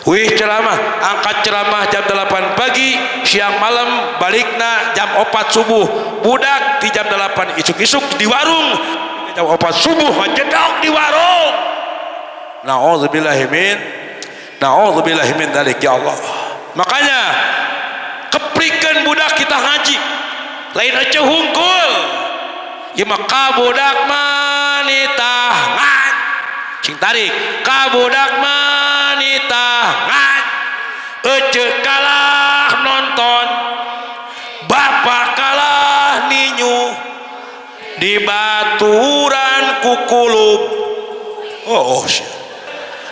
Wih ceramah, angkat ceramah jam 8 pagi, siang malam balikna jam 4 subuh. Budak di jam 8 isuk-isuk di warung, jam 4 subuh jedok di warung. Na'udzubillahi min dzalik ya Allah. Makanya keprikeun budak kita ngaji lain aja hungkul ya maka budak manitah ngan sing tarik ka budak manitah ngan ece kalah nonton bapak kalah ninyu di baturan kukulub. Oh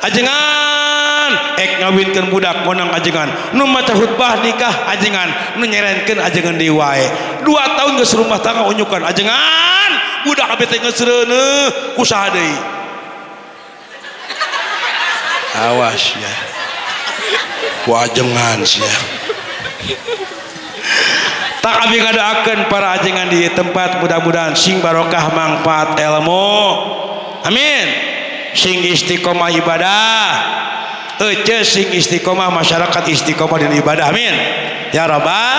ajengan ngawinkeun budak monang ajengan nu maca khutbah nikah ajengan nu nyerenkeun ajengan di wae 2 tahun geus rumah tangga unyukan ajengan budak abet teh geus reuneuh kusaha deui. Awas ya ku ajengan sia tak abi ngadaakeun para ajengan di tempat mudah-mudahan sing barokah manfaat ilmu amin sing istiqomah ibadah ece sing istiqomah masyarakat istiqomah dan ibadah amin ya rabbal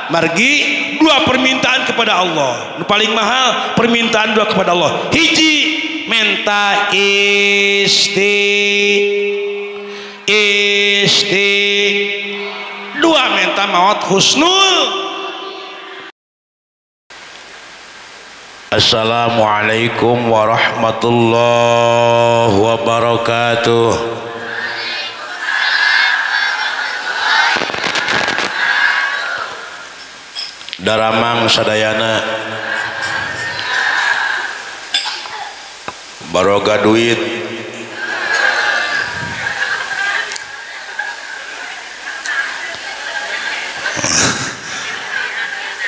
margi 2 permintaan kepada Allah nu paling mahal permintaan 2 kepada Allah hiji minta dua minta maut husnul. Assalamualaikum warahmatullahi wabarakatuh. Daramang sadayana baroga duit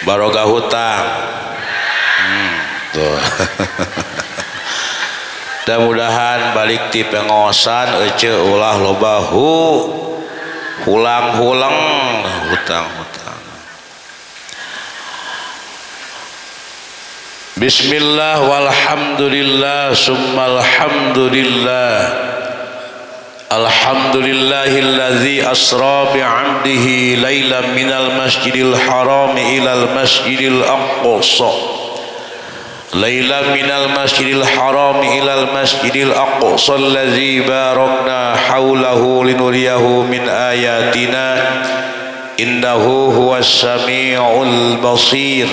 baroga hutang tuh. Mudah-mudahan balik ti pengosan ece ulah lobahu hulang-hulang hutang-hutang. Bismillah walhamdulillah summal hamdulillah. Alhamdulillahilladzi asra bi'abdihi lailan minal masjidil haram ilal masjidil aqsa. ليلا من المسجد الحرام إلى المسجد الأقصى الذي باركنا حوله لنريه من آياتنا إنه هو السميع البصير.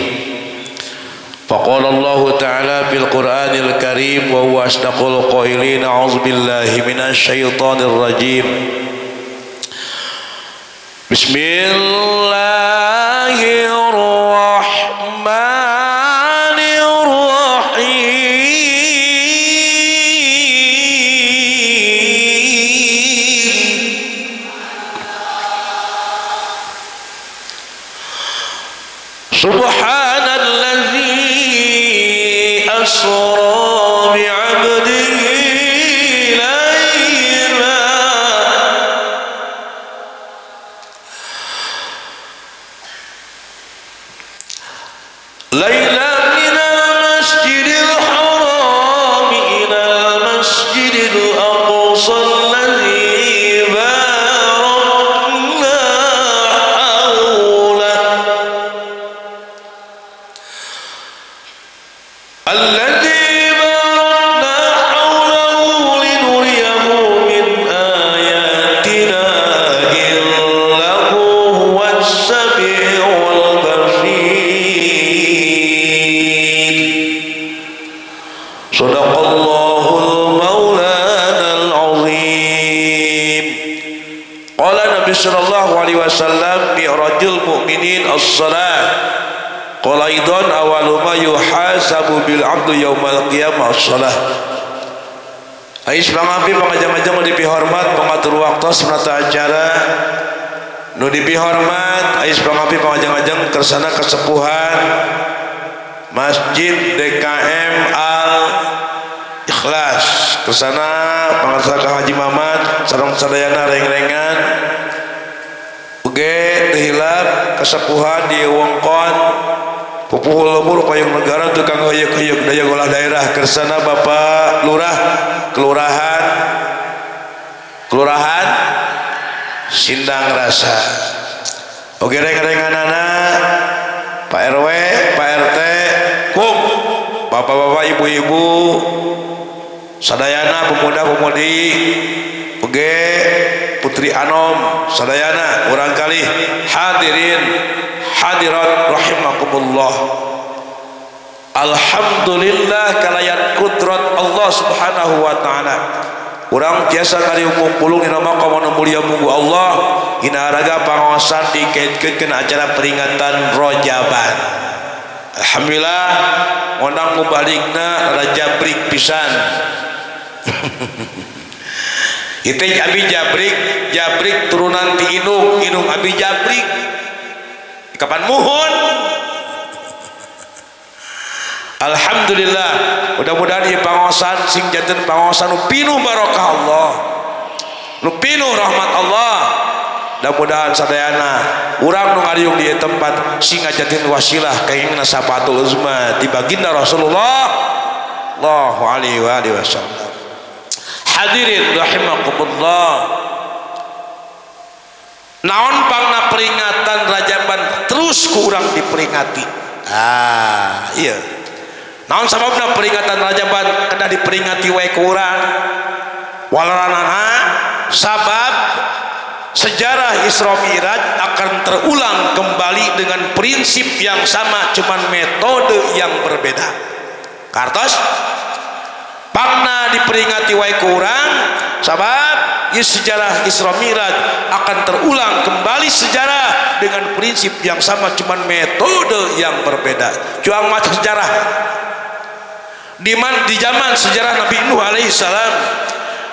فقال الله تعالى في القرآن الكريم وهو أصدق القائلين أعوذ بالله من الشيطان الرجيم بسم الله الرحمن Subhanalladzi asra bi'abdihi laylan minal masjidil haram ilal masjidil aqsa alladzi barakna hawlahu linuriyahu min ayatina innahu huwas sami'ul basir. Shadaqallahul maulanal azim. Qala Nabi sallallahu alaihi wasallam mi'rajul mu'minin as-salat. Qala idzan awalu ma yuhasabu bil 'abdu yaumal qiyamah as-salah. Ais pangampi pangajang-ajang nu dipihormat pangatur waktos menata acara nu dipihormat ais pangampi pangajang-ajang kersana kesepuhan Masjid DKM Al Ikhlas kersana pangarsa Kang Haji Mamat sareng sadayana reng-rengan uge hilap kesepuhan di wongkon pupuh lembur payung negara tukang hoyek-hoyek daya golah daerah kersana Bapak Lurah kelurahan sindang rasa. Oke reng-renganana Pak RW, Pak RT, kum, bapak-bapak, ibu-ibu, sadayana pemuda-pemudi, oke putri anom, sadayana urang kali hadirin hadirat rahimakumullah. Alhamdulillah kalayan kudrat Allah subhanahu wa ta'ala. Urang biasa kali ngumpulung dina maqam anu mulia munggu Allah hinaraga pangaosan dikaitkeun acara peringatan Rajaban. Alhamdulillah ngondang mubalikna Rajabrik pisan. Itu Abi Jabrik turunan ti Inung Abi Jabrik. Kapan muhun? Alhamdulillah, mudah-mudahan ieu pangaosan sing janten pangaosan nu pinuh barokah Allah, nu pinuh rahmat Allah. Mudah-mudahan sadayana urang nu ngariung di tempat sing ngajantin wasilah kaingna safatul uzma ti baginda Rasulullah sallallahu alaihi wasallam. Hadirin rahimakumullah. Naon pangna peringatan Rajaban terus ku urang diperingati. Iya. Naon sababna peringatan Rajaban kena diperingati wae ku urang? Walaranana sabab sejarah Isra Mi'raj akan terulang kembali dengan prinsip yang sama, cuman metode yang berbeda. Kartos pangna diperingati wae ku urang sabab sejarah Isra Mi'raj akan terulang kembali sejarah dengan prinsip yang sama, cuman metode yang berbeda. Juang mata sejarah di zaman sejarah Nabi Nuh alaihissalam.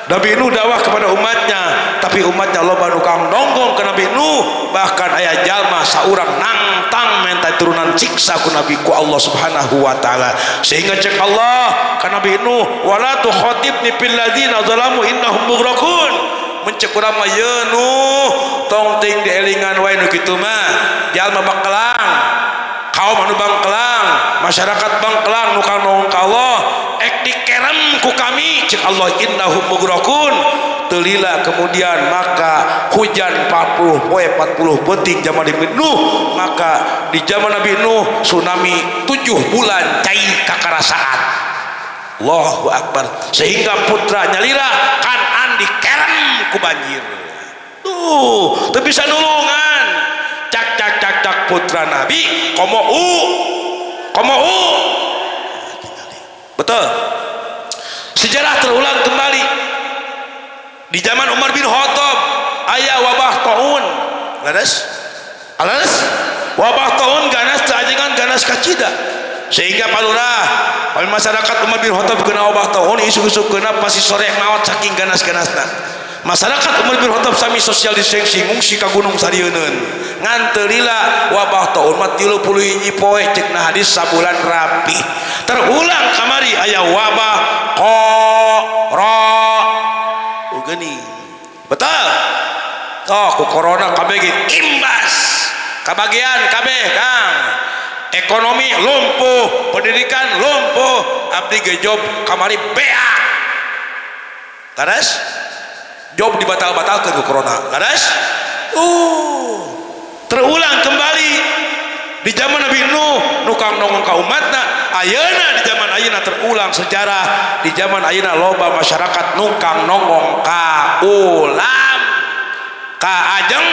Nabi Nuh dakwah kepada umatnya, tapi umatnya loba nu kang donggong ke Nabi Nuh, bahkan aya jalma saurang nantang minta turunan siksa ku Nabi ku Allah subhanahu wa ta'ala, sehingga cek Allah ke Nabi Nuh, wala tukhatibni fil ladzina zalamu innahum mughraqun. Mencek urang mah ye Nuh tong ting dielingan wae nu kitu mah jalma bangkelang, kaum anu bangkelang, masyarakat bangkelang nu kang nongong ka Allah ek dikerem ku kami cek Allah innahum mughraqun. Telila kemudian maka hujan 40 beting zaman Nabi Nuh, maka di zaman Nabi Nuh tsunami 7 bulan cai kakarasaan. Allahu akbar, sehingga putra nyalira Kanan dikerem ku banjir. Tuh teu bisa nulungan. Cak putra Nabi komo betul. Sejarah terulang kembali di zaman Umar bin Khattab. Aya wabah taun ganas wabah taun ganas ajengan ganas kacida, sehingga palurah masyarakat Umar bin Khattab kena wabah taun isu-isu kena pasti sore maot saking ganas-ganasna. Masyarakat Umar bin Khattab sami social distancing ngungsi ka gunung sarieun ngan teu lila wabah taun mah 30 hiji poe cekna hadis sabulan rapi. Terulang kamari aya wabah geni betul ku corona kabeh imbas kabagian kabeh Kang, ekonomi lumpuh, pendidikan lumpuh, abdi ge job kamari beak garas job dibatal-batalkeun ku corona garas. Terulang kembali di zaman Nabi Nuh nu kang nongong ka umatna. Ayeuna di zaman ayeuna terulang sejarah di zaman ayeuna loba masyarakat nu kang nongong ka ulam ka ajeng.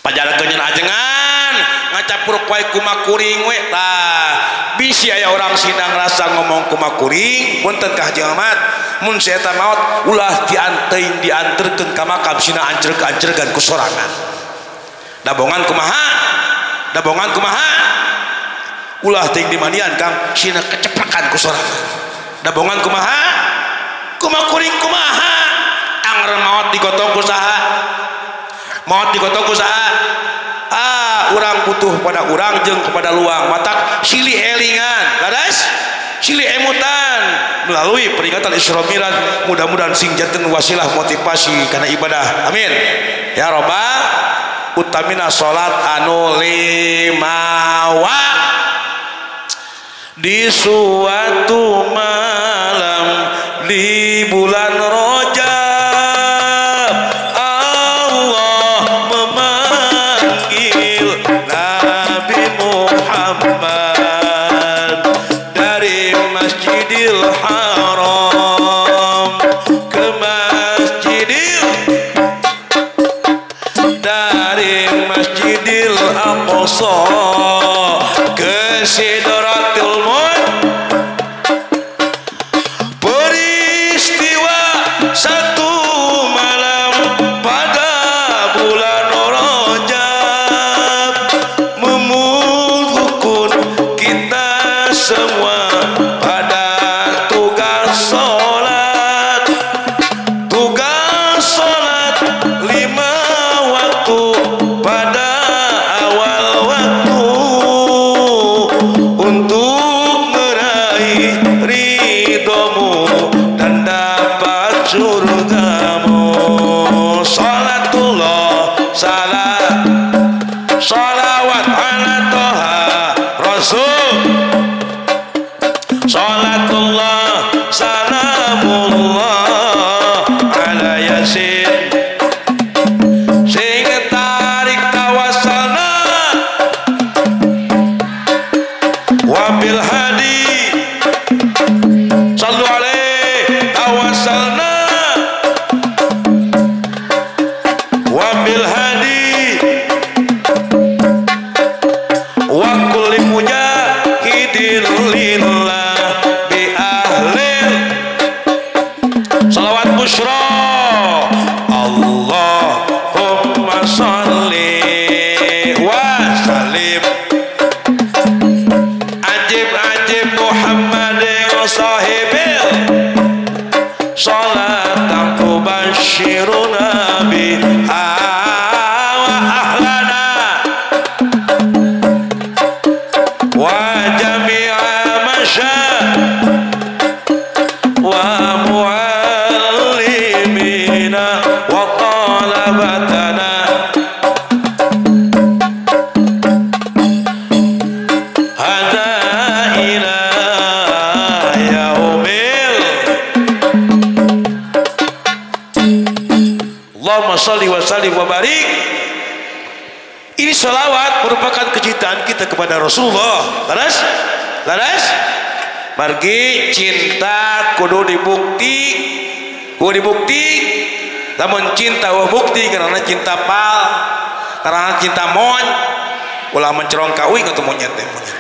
Pajalakeun ajengan ngacapuruk wae kumakuring we tah bisi aya orang sindang rasa ngomong kumakuring punten ka Haji Ahmad mun saeta maot ulah dianterkeun ka makam sina ancerg-ancergan ku sorangan. Dabongan kumaha ulah teuing dimandian Kang sina keceprakan ku sorangan. Dabongan kumaha kumakuring kumaha anger maot digotong ku saha urang butuh pada urang jeung kepada luang matak silih elingan gadas silih emutan melalui peringatan Isra Mi'raj. Mudah-mudahan sing janten wasilah motivasi karena ibadah, amin ya robbal utamina salat anu 5 di suatu malam di bulan Rajab surgamu. Salatullah salam salawat ala toha rasul. Salatullah salamullah ala yasin sing tarik tawasalna wabil hadi sallu alaih tawasalna wabil hadi wa kulli mujahidin lillah bi ahlil salawat busyra. Allahumma sholli wa sallim ajib ajib Muhammadin sahibil salatan tubashiruna biha wa ahlana wa jami'a masya wa muallimina wa talabatana hada ila yaumil. Allahumma sholli wa sallim wa barik. Ini salawat merupakan kecintaan kita kepada Rasulullah. Laras? Laras? Margi cinta kudu dibukti. Kudu dibukti. Namun cinta wa bukti karena cinta pal, karena cinta mon. Ulah mencerong kawin atau monyet teh monyet.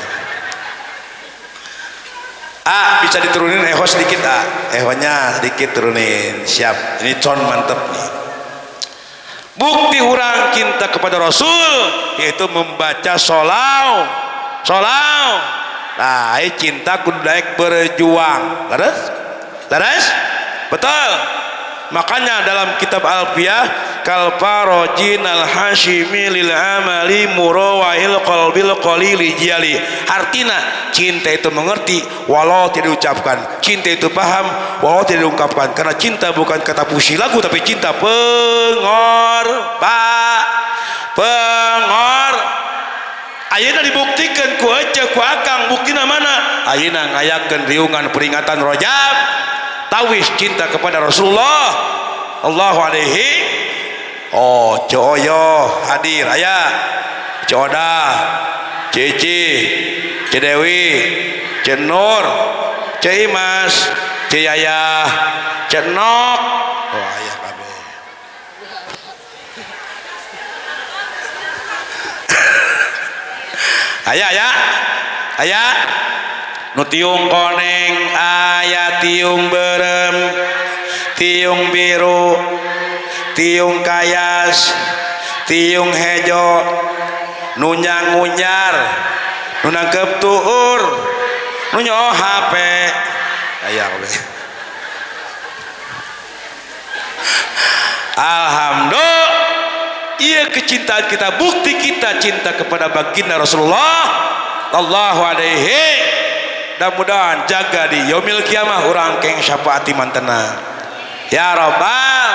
Bisa diturunin eho sedikit ehonya sedikit turunin. Siap. Ini con mantep nih. Bukti orang cinta kepada Rasul yaitu membaca sholawat. Nah, cinta kudu daek berjuang. Laras? Laras? Betul. Makanya dalam kitab Alfiyah kal farajin al hashimi lil amali murawahil qalbil qalili jali. Artinya cinta itu mengerti walau tidak diucapkan, cinta itu paham walau tidak diungkapkan, karena cinta bukan kata puisi lagu tapi cinta pengor. Ayeuna dibuktikan ku ece ku akang, buktina mana? Ayeuna ngayakeun riungan peringatan Rajab tawis cinta kepada Rasulullah Allahu alaihi. Oh, Coyo hadir aya, Coda, Cici, Cedewi, Cenur, Cimas, Ciyaya, Cenok. Oh, aya kabeh. Aya ya. Aya nu tiung koneng, aya tiung berem, tiung biru, tiung kayas, tiung hejo, nu nyangunyar, nu nangkep tuur, nu nyoh HP. Aya kabeh. Alhamdulillah, iya kecintaan kita, bukti kita cinta kepada baginda Rasulullah sallallahu alaihi. Mudah-mudahan jaga di yaumil kiamah urang keng syafaati mantena ya Rabbal.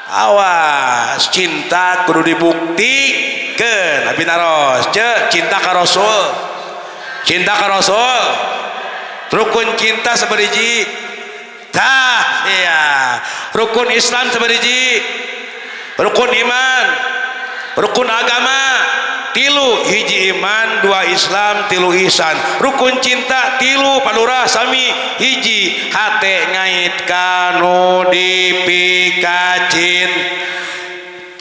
Awas cinta kudu dibuktikan. Nabi naros cinta ka Rasul, cinta ka Rasul rukun cinta sabariji tah ya. Rukun Islam sabariji, rukun iman, rukun agama tilu, hiji iman, dua Islam, tilu ihsan. Rukun cinta tilu, padurah sami hiji hate ngait kanu dipikacin,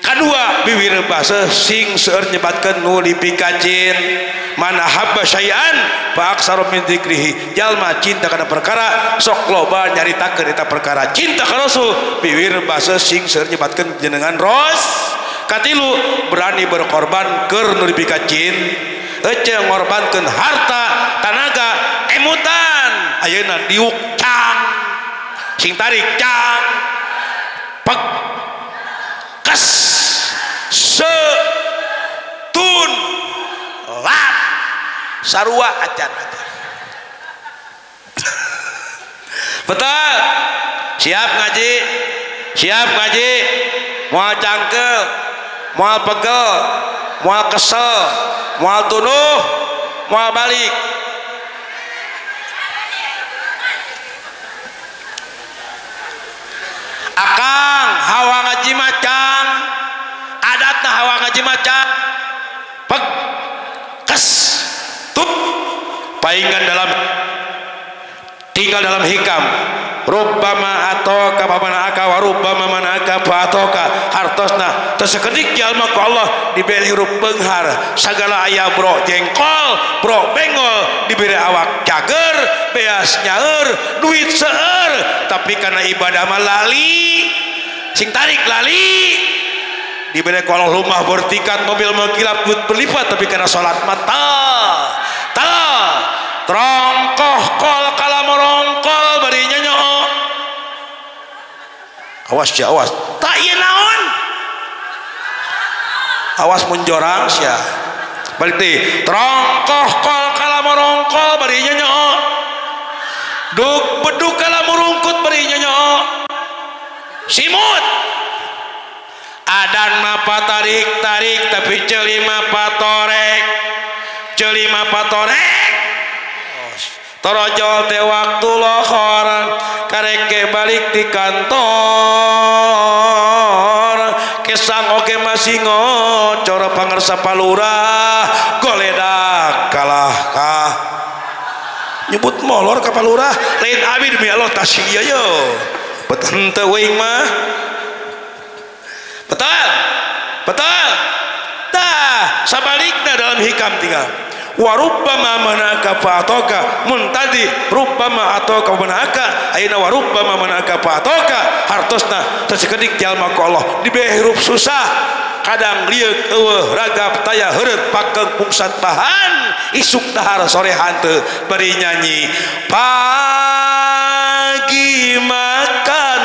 kadua bibir basa sing seueur nyebatkeun nu dipikacin. Mana habba syai'an fa aksaru min dzikrihi. Jalma cinta kana perkara sok loba nyaritakeun eta perkara. Cinta ka Rasul bibir basa sing seueur nyebatkeun jenengan ros. Katilu berani berkorban keur nu dipikacin, ece ngorbankeun harta, tenaga, emutan. Ayeuna diuk cang, sing tarik cang, pek, kes, se, tun, lat, sarua acan. Betul. siap ngaji, siap ngaji, moal cangkel, moal pegel, moal kesel, moal tunuh, moal balik. Akang hawa ngaji macam adatna hawa ngaji macam peg kes tup paingan dalam tinggal dalam hikam rubbama atoka pamanaka wa rubbama manaka fa atoka hartosna tersekedik jalma ku Allah diberi huruf beunghar sagala aya bro jengkol bro bengol diberi awak cager beas nyaeur duit seueur tapi karena ibadah mah lali sing tarik lali diberi ku Allah rumah bertingkat mobil mengkilap duit berlipat tapi karena salat mata trongkoh kol kala morongkol bari nyanyo awas ya awas tak ieu naon awas munjorang sia balik deui trongkoh kol kala morongkol bari nyanyo duk beduk kala murungkut bari nyanyo simut adan mah patarik-tarik tapi ceuli mah patorek ceuli mah patorek torojol teh waktu lohor kareke balik di kantor kesang oge masih ngocor pangersa palurah goledak kalah kah nyebut molor ka palurah lain abi demi Allah tasya yo betul teu weuing mah betul tah sabalikna dalam hikam tinggal warubbama manaka fa'atoka muntadi rubbama atoka manaka aina warubbama manaka fa'atoka hartosna tersekedik jalma ku Allah diberi hirup susah kadang liuk eueuh ragap taya heureut pakeung pungsat bahan isuk dahar sore hanteu bari nyanyi pagi makan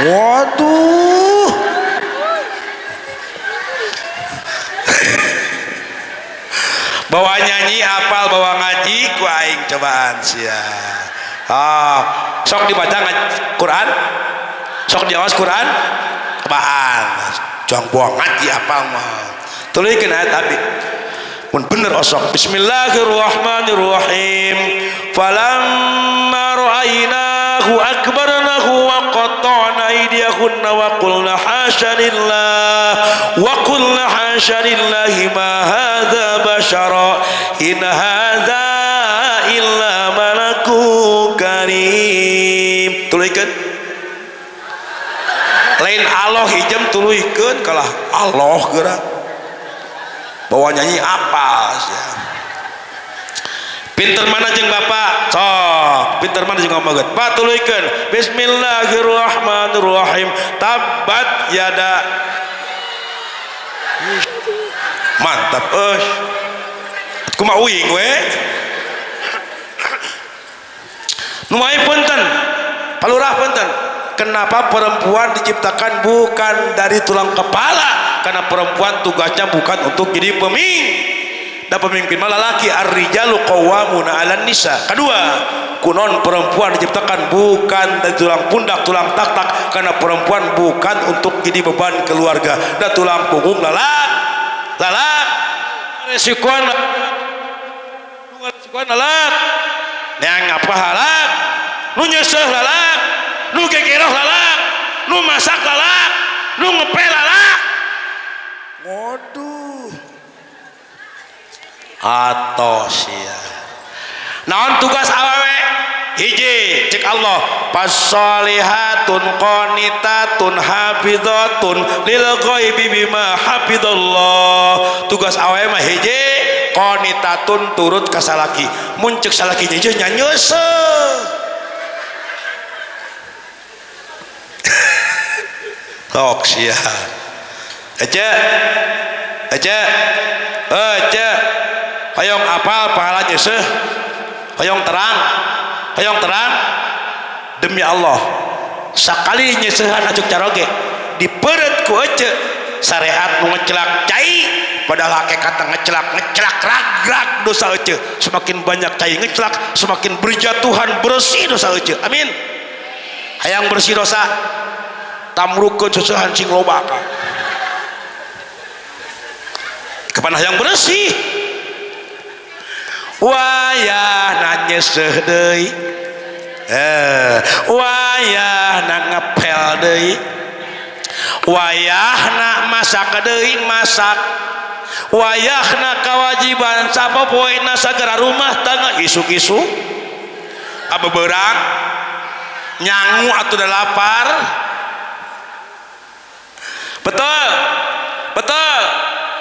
waduh bawa nyanyi apal bawa ngaji ku aing cobaan sia sok dibaca Quran sok diawas Quran cobaan jang buang ngaji apal mah tuluykeun ayat abi mun bener osok bismillahirrahmanirrahim falamma ra'aynahu akbarnahu wa qatta'na aydiyahunna wa qulna hasya lillahi ma hadza bashara in hadza illa malakun karim tuluykeun lain Allah hijem tuluykeun kalah Allah geura bawa nyanyi apa ya. Pinter mana jeung bapak sok pinter mana jeung ngomongkeun pak tuluykeun bismillahirrahmanirrahim tabbat yada mantap kumaha uing we numai punten palurah punten kenapa perempuan diciptakan bukan dari tulang kepala karena perempuan tugasnya bukan untuk jadi pemimpin dan pemimpin malah laki ar-rijalu qawwamuna 'alan nisa kedua kunon perempuan diciptakan bukan dari tulang pundak tulang tak karena perempuan bukan untuk jadi beban keluarga dan tulang punggung lalak resikoan lalak yang ngapa halak nu nyeseh lalak nu gegeroh lalak nu masak lalak nu ngepel lalak waduh atos ya naon tugas awewe hiji cek Allah fasolihatun qanitatun hafizatun lil ghaibi bima hafizallah tugas awewe mah hiji qanitatun turut ka salaki mun ceuk salaki jeung nyanyeuseuh tok sia ece hoyong apal pahala nyeseuh hoyong terang demi Allah sakali nyeseuhan acuk caroge dipeureut ku ece syariat nu ngecelak cai padahal hakikat ngecelak rag dosa ece. Semakin banyak cai ngecelak semakin berjatuhan bersih dosa ece. Amin. Hayang bersih dosa tamrukeun susuhan sing loba ka kapan hayang bersih wayah nyeseuh deui wayahna ngepel deui wayahna masak deui masak wayahna kewajiban sapopoena sagara rumah tangga isuk-isuk abeberang nyangu atau udah lapar betul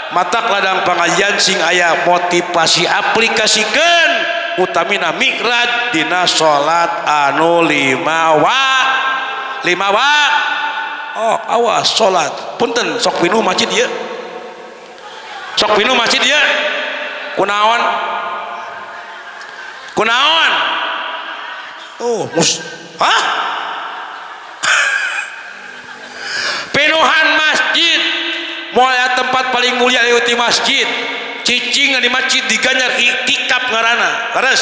matak ladang pengajian sing aya motivasi aplikasikeun utamina mikrad dina salat anu 5 waqt oh awas salat punten sok pinuh masjid ieu kunaon oh hah penuhan masjid mulai tempat paling mulia di masjid cicing di masjid diganyar itikaf ngarana terus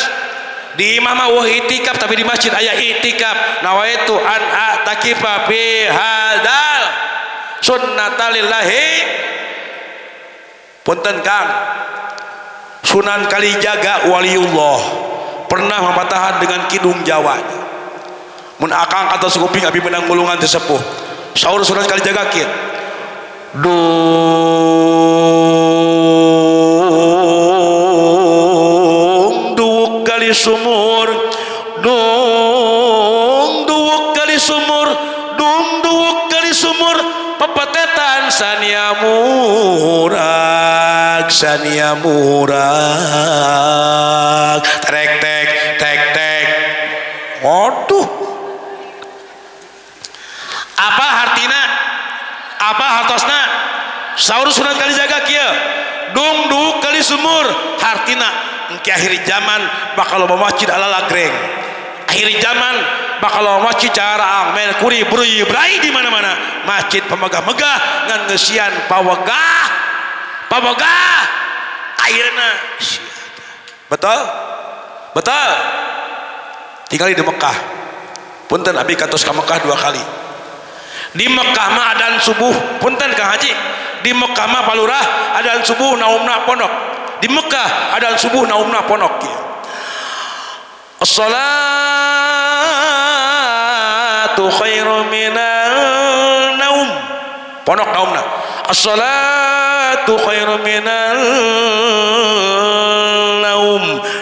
di imamah wah itikaf tapi di masjid aya itikaf nawaitu an atakifa fi hadzal sunnatalillahi punten Kang Sunan Kalijaga waliullah pernah mematahan dengan kidung Jawa mun akang atau kuping abi menang mulungan sesepuh saur Sunan Kalijaga kieu dung duuk kali sumur dung duuk kali sumur pepetetan sania murag trek waduh apa hartina apa hartosna saur Sunan Kalijaga kieu dung duuk kali sumur hartina engke akhir zaman bakal loba masjid ala lagreng akhir zaman bakal loba masjid cara men kuri bruy brai di mana-mana masjid pemegah-megah ngan ngeusian pawegah ayeuna betul tinggal di Mekah punten abi katos ka Mekah 2 kali di Mekah mah adzan subuh punten Kang Haji di Mekah mah palurah adzan subuh naumna pondok di Mekah adzan subuh naumna pondok as-salatu khairu minal naum pondok naumna as-salatu khairu minal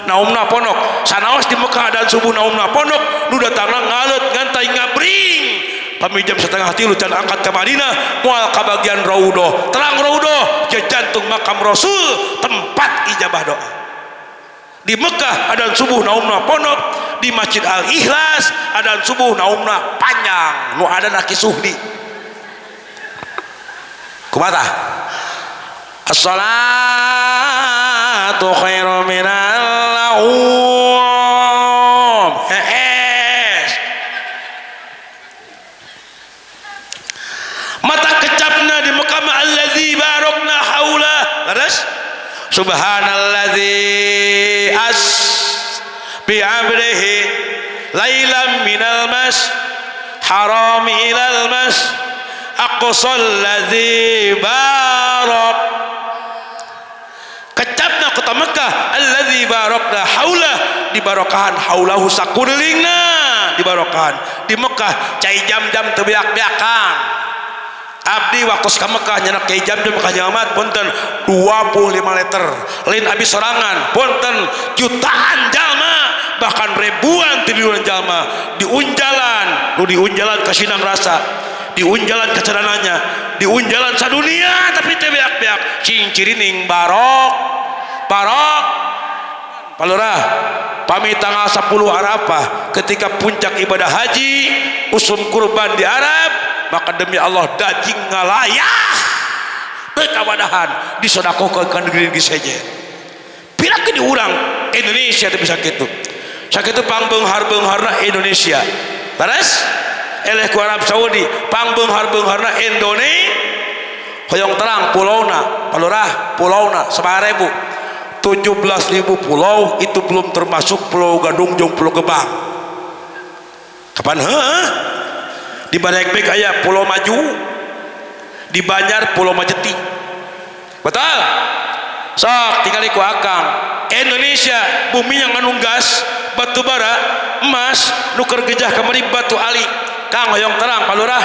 naumna pondok sanaos di Mekah adzan subuh naumna pondok nu datangna ngaleut ngan tai ngabring pami jam 2:30 can angkat ke Madinah moal ka bagian raudhah terang raudhah ke jantung makam Rasul tempat ijabah doa di Mekah adzan subuh naumna pondok di Masjid Al-Ikhlas adzan subuh naumna panjang nu ada kisah di kumaha as-salatu khairu minal naum mata kecapna di Mekah allazi barokna haula terus subhanalladzi as bi amrihi lailam minal mas haram ilal mas aqsal ladzi barak kecapna kota Mekah allazi barokna haula dibarokahan haulahu sakulilingna dibarokahan di Mekah cai jam-jam teu beak-beakan abdi waktu ka Mekah nyenak kiai jam ka Jamat punten 25 liter lain abis sorangan punten jutaan jalma bahkan ribuan triliunan jalma diunjalan ke Sinang Rasa diunjalan ke cedananya diunjalan sadunia tapi teu beak-beak cing cirining barok palurah pami tanggal 10 Arafah ketika puncak ibadah haji usum kurban di Arab maka demi Allah daging ngalayah kawadahan disodakohkeun ka negeri geus pirakeun di urang Indonesia teh bisa kitu sakitu pangbeunghar-beungharna Indonesia beres eleh ku Arab Saudi pangbeunghar-beungharna Indonesia hoyong terang pulauna palurah pulauna 10.000 17.000 pulau itu belum termasuk Pulau Gadung jeung Pulau Gebang. Kapan di Banyak aya Pulau Maju, di Banjar Pulau Majeti. Betul? Sok tinggal ku akang. Indonesia bumi yang nganunggas batu bara, emas, nuker gejah kamari batu ali. Kang hoyong terang palurah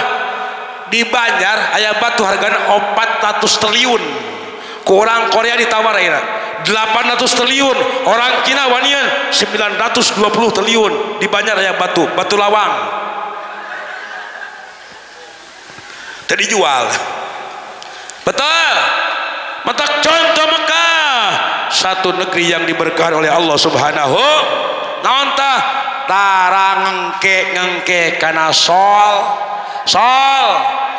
di Banjar aya batu hargana 400 triliun. Ku orang Korea ditawar ayeuna 800 triliun, orang Cina wanian 920 triliun. Di Banjar aya batu lawang tadi jual. Betul? Matak contoh Mekah, satu negeri yang diberkahi oleh Allah Subhanahu. Naon tah tarang ngengke kana sol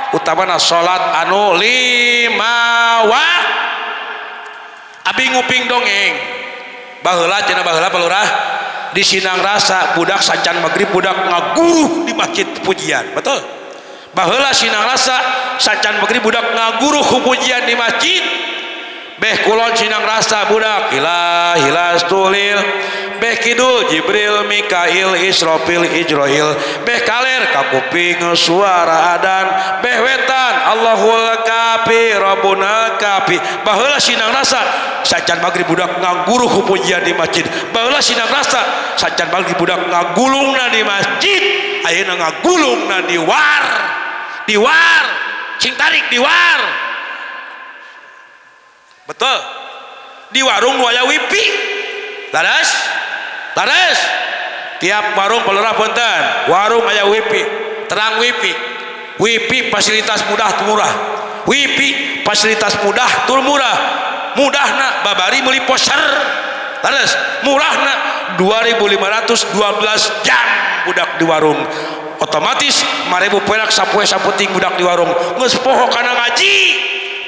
utamana salat anu 5 waktu. Abi nguping dongeng baheula cenah baheula palurah di Sindang Rasa budak sacan magrib budak ngaguruh di masjid pujian. Betul? Baheula Sindang Rasa sacan magrib budak ngaguruh pujian di masjid. Beh kulon Sindang Rasa budak ilah tulil, beh kidul Jibril Mikail Israfil Ijrail, beh kaler ka kuping suara adan, beh wetan Allahul Kafi Rabbuna Kafi. Baheula Sindang Rasa sacan magrib budak ngaguruh pujian di masjid. Baheula Sindang Rasa sacan magrib budak ngagulungna di masjid, ayeuna ngagulungna di war sing tarik di war. Betul? Di warung nu aya wifi laras tiap warung palurah punten warung aya wifi terang wifi fasilitas mudah tur murah, wifi fasilitas mudah tur murah, mudahna babari meuli poster laras murahna 2.512 jam budak di warung otomatis 5.000 perak sapoe saputing budak di warung geus poho kana ngaji,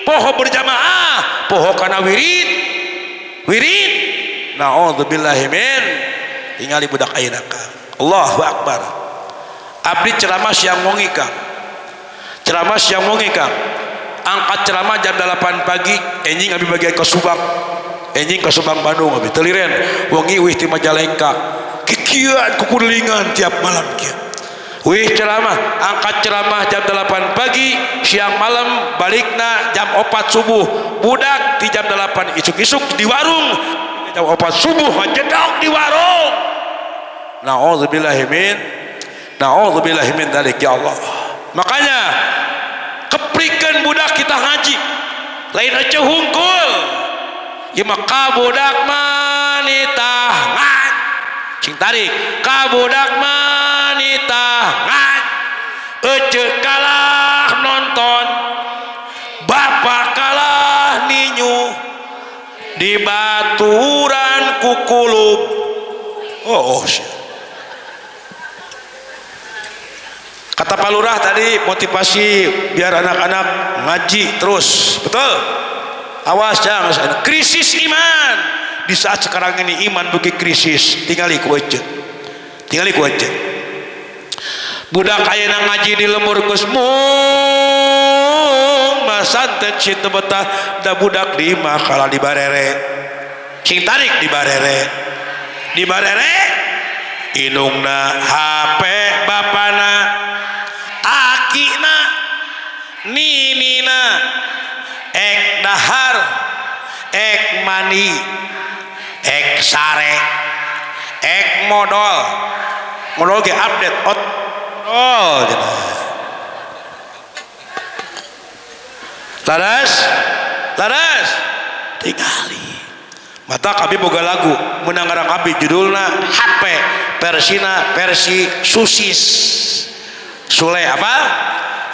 poho berjamaah, poho kana wirid naudzubillahi min tingali budak ayeuna Kang. Allahu akbar. Abdi ceramah siang wengi Kang, angkat ceramah jam 8 pagi enjing abi bagian ke Subang, Bandung abi teliren wengi wih ti Majalengka kikieuan kukulingan tiap malam kieu. Wih ceramah, angkat ceramah jam 8 pagi, siang malam balikna jam 4 subuh. Budak di jam 8 isuk-isuk di warung, jam 4 subuh jedok di warung. Nauzubillahi min dzalik ya Allah. Makanya keprikeun budak kita ngaji, lain aja hungkul. Ieu mah kabudak manitah ngan. Sing tarik kabudak manitahan ece kalah nonton bapak kalah ninyu di baturan kukulub. Kata palurah tadi motivasi biar anak-anak ngaji terus. Betul? Awas jangan krisis iman. Di saat sekarang ini iman bagi krisis, tingali ku aja budak ayeuna ngaji di lembur geus mung masantet situ betah da budak di mah kalah di barere sing tarik di barere indungna HP bapana akina ninina ek dahar ek mani ek sare ek modal ge update gitu. Laras tingali mata kami boga lagu menangarang abi judulna HP versi susis Sule apa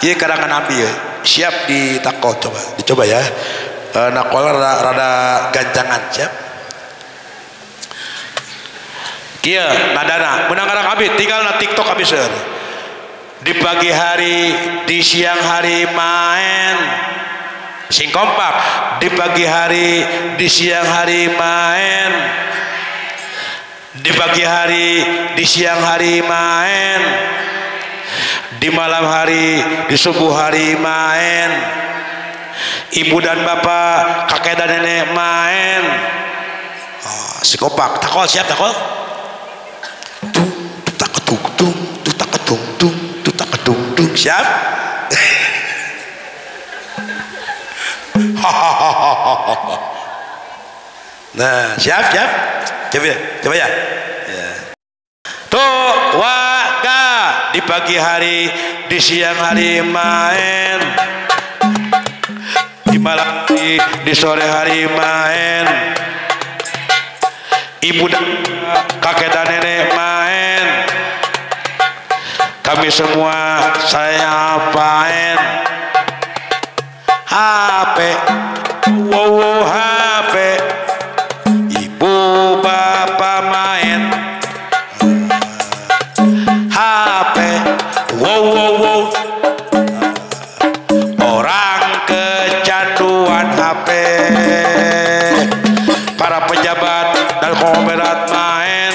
ieu karangan abi ya. Siap ditakol dicoba ya. Nakola rada gancangan siap. Kia nadana menangarang abi tinggal na TikTok abi seur. Di pagi hari, di siang hari main sing kompak. Di pagi hari, di siang hari main. Di pagi hari, di siang hari main. Di malam hari, di subuh hari main. ibu dan bapak, kakek dan nenek main. Oh, si Kopak takol, siap takol. Tak ketung tung, tak ketung tung, tak ketung tung, siap. Nah, siap. Coba ya. Tuh, warga di pagi hari, di siang hari main, di malam hari, di sore hari main, ibu dan kakek dan nenek main, kami semua saya apain, HP, wow HP, ibu bapak main, HP, wow, orang kecanduan HP, para pejabat dan konglomerat main,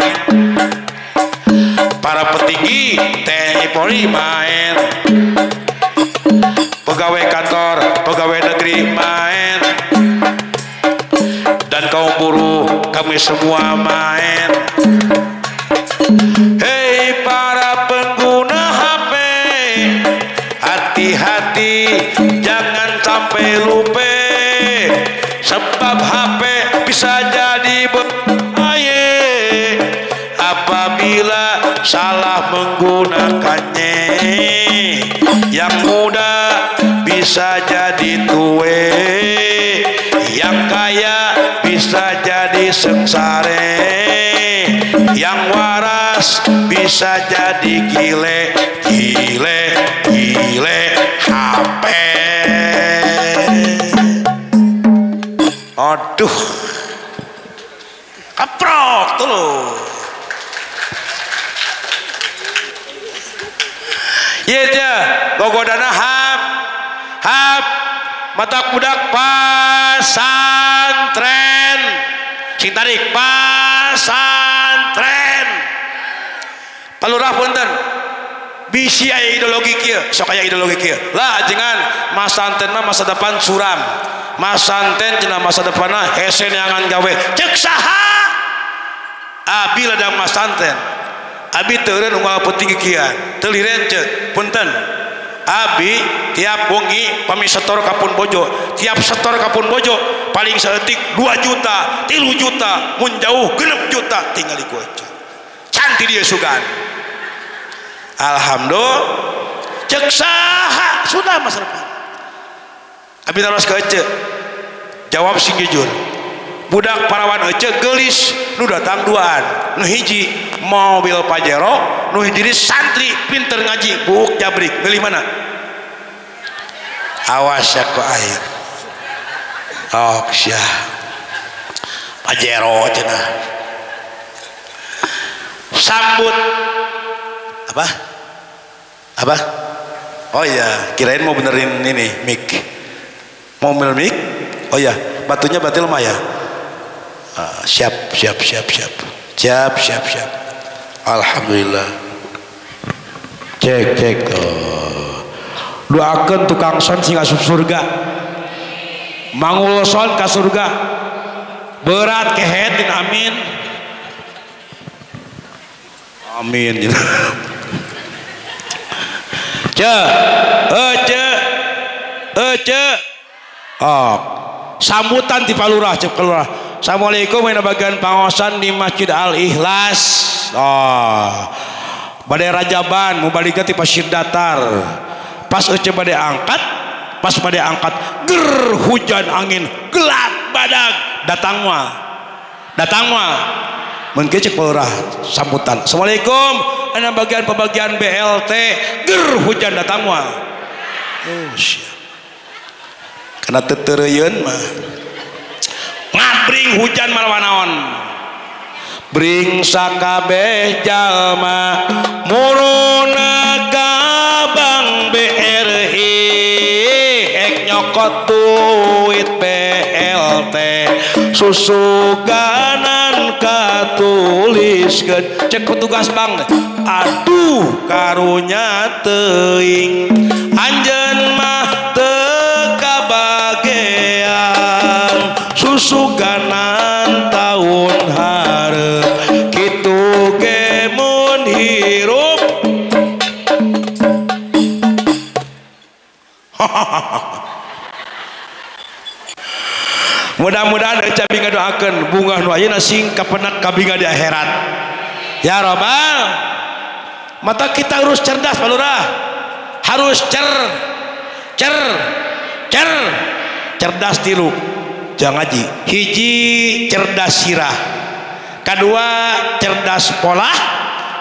para petinggi TNI Polri main, pegawai kantor, pegawai negeri main, dan kaum buruh kami semua main. Hei para pengguna HP, hati-hati jangan sampai lupa, sebab HP bisa jadi berbahaya apabila salah menggunakannya. Yang muda bisa jadi tua, yang kaya bisa jadi sengsara, yang waras bisa jadi gile HP. Aduh, kaprok tuh lo. Iya aja, gogodana hap mata budak pasantren, sing tarik pasantren. Palurah punten, bisi aya ideologi kieu, sok aya ideologi kieu. Lah jangan masanten mah masa depan suram. Masanten cenah masa depanna hese neangan gawe. Ceuk saha? Abi ladang masanten. Abi teureun unggal peuting kikian. Teu liren ceuk. Punten. Abi tiap wengi pami setor kapun bojo, tiap setor kapun bojo paling saeutik 2 juta, 3 juta, mun jauh 6 juta tinggal di goce. Cantik dia sugan. Alhamdulillah. Cek saha sudah masa depan. Abi taros ke ece. Jawab sing jujur. Budak parawan ece geulis nu datang duaan. Nu hiji mobil Pajero, nu hiji santri pinter ngaji, buuk jabrik. Milih mana? Awas ya ku air. Oh, syah. Pajero cenah. Sambut apa? Oh iya, kirain mau benerin ini mic. Mau bener mic? Oh iya, batunya batil mah ya. Siap. Alhamdulillah. Cek. Doakeun tukang son sing asup surga. Mangul son ka surga. Berat kehetin amin. Amin. Sambutan ti palurah cek palurah. Assalamualaikum wana bagian pangosan di Masjid Al Ikhlas. Bade rajaban mau balik ti Pasir Datar. Pas ece bade angkat, ger hujan angin gelap badag datang mah. Mun kieu cek palurah sambutan. Assalamualaikum wana bagian pembagian BLT ger hujan datang mah. Oh siap. Karena tetereuyeun mah ngabring hujan malawanaon bring sakabeh jalma muruna kabang BRI ek nyokot duit BLT susuganan katuliskeun cek petugas bank. Aduh karunya teuing anjeun mah teu kabage mudah-mudahan aja binga doakan bunga nu ayeuna sing kapenak kabinga di akhirat ya robbal. Mata kita harus cerdas Pak Lurah, harus cerdas tilu jangan ngaji. Hiji cerdas sirah, kedua cerdas pola,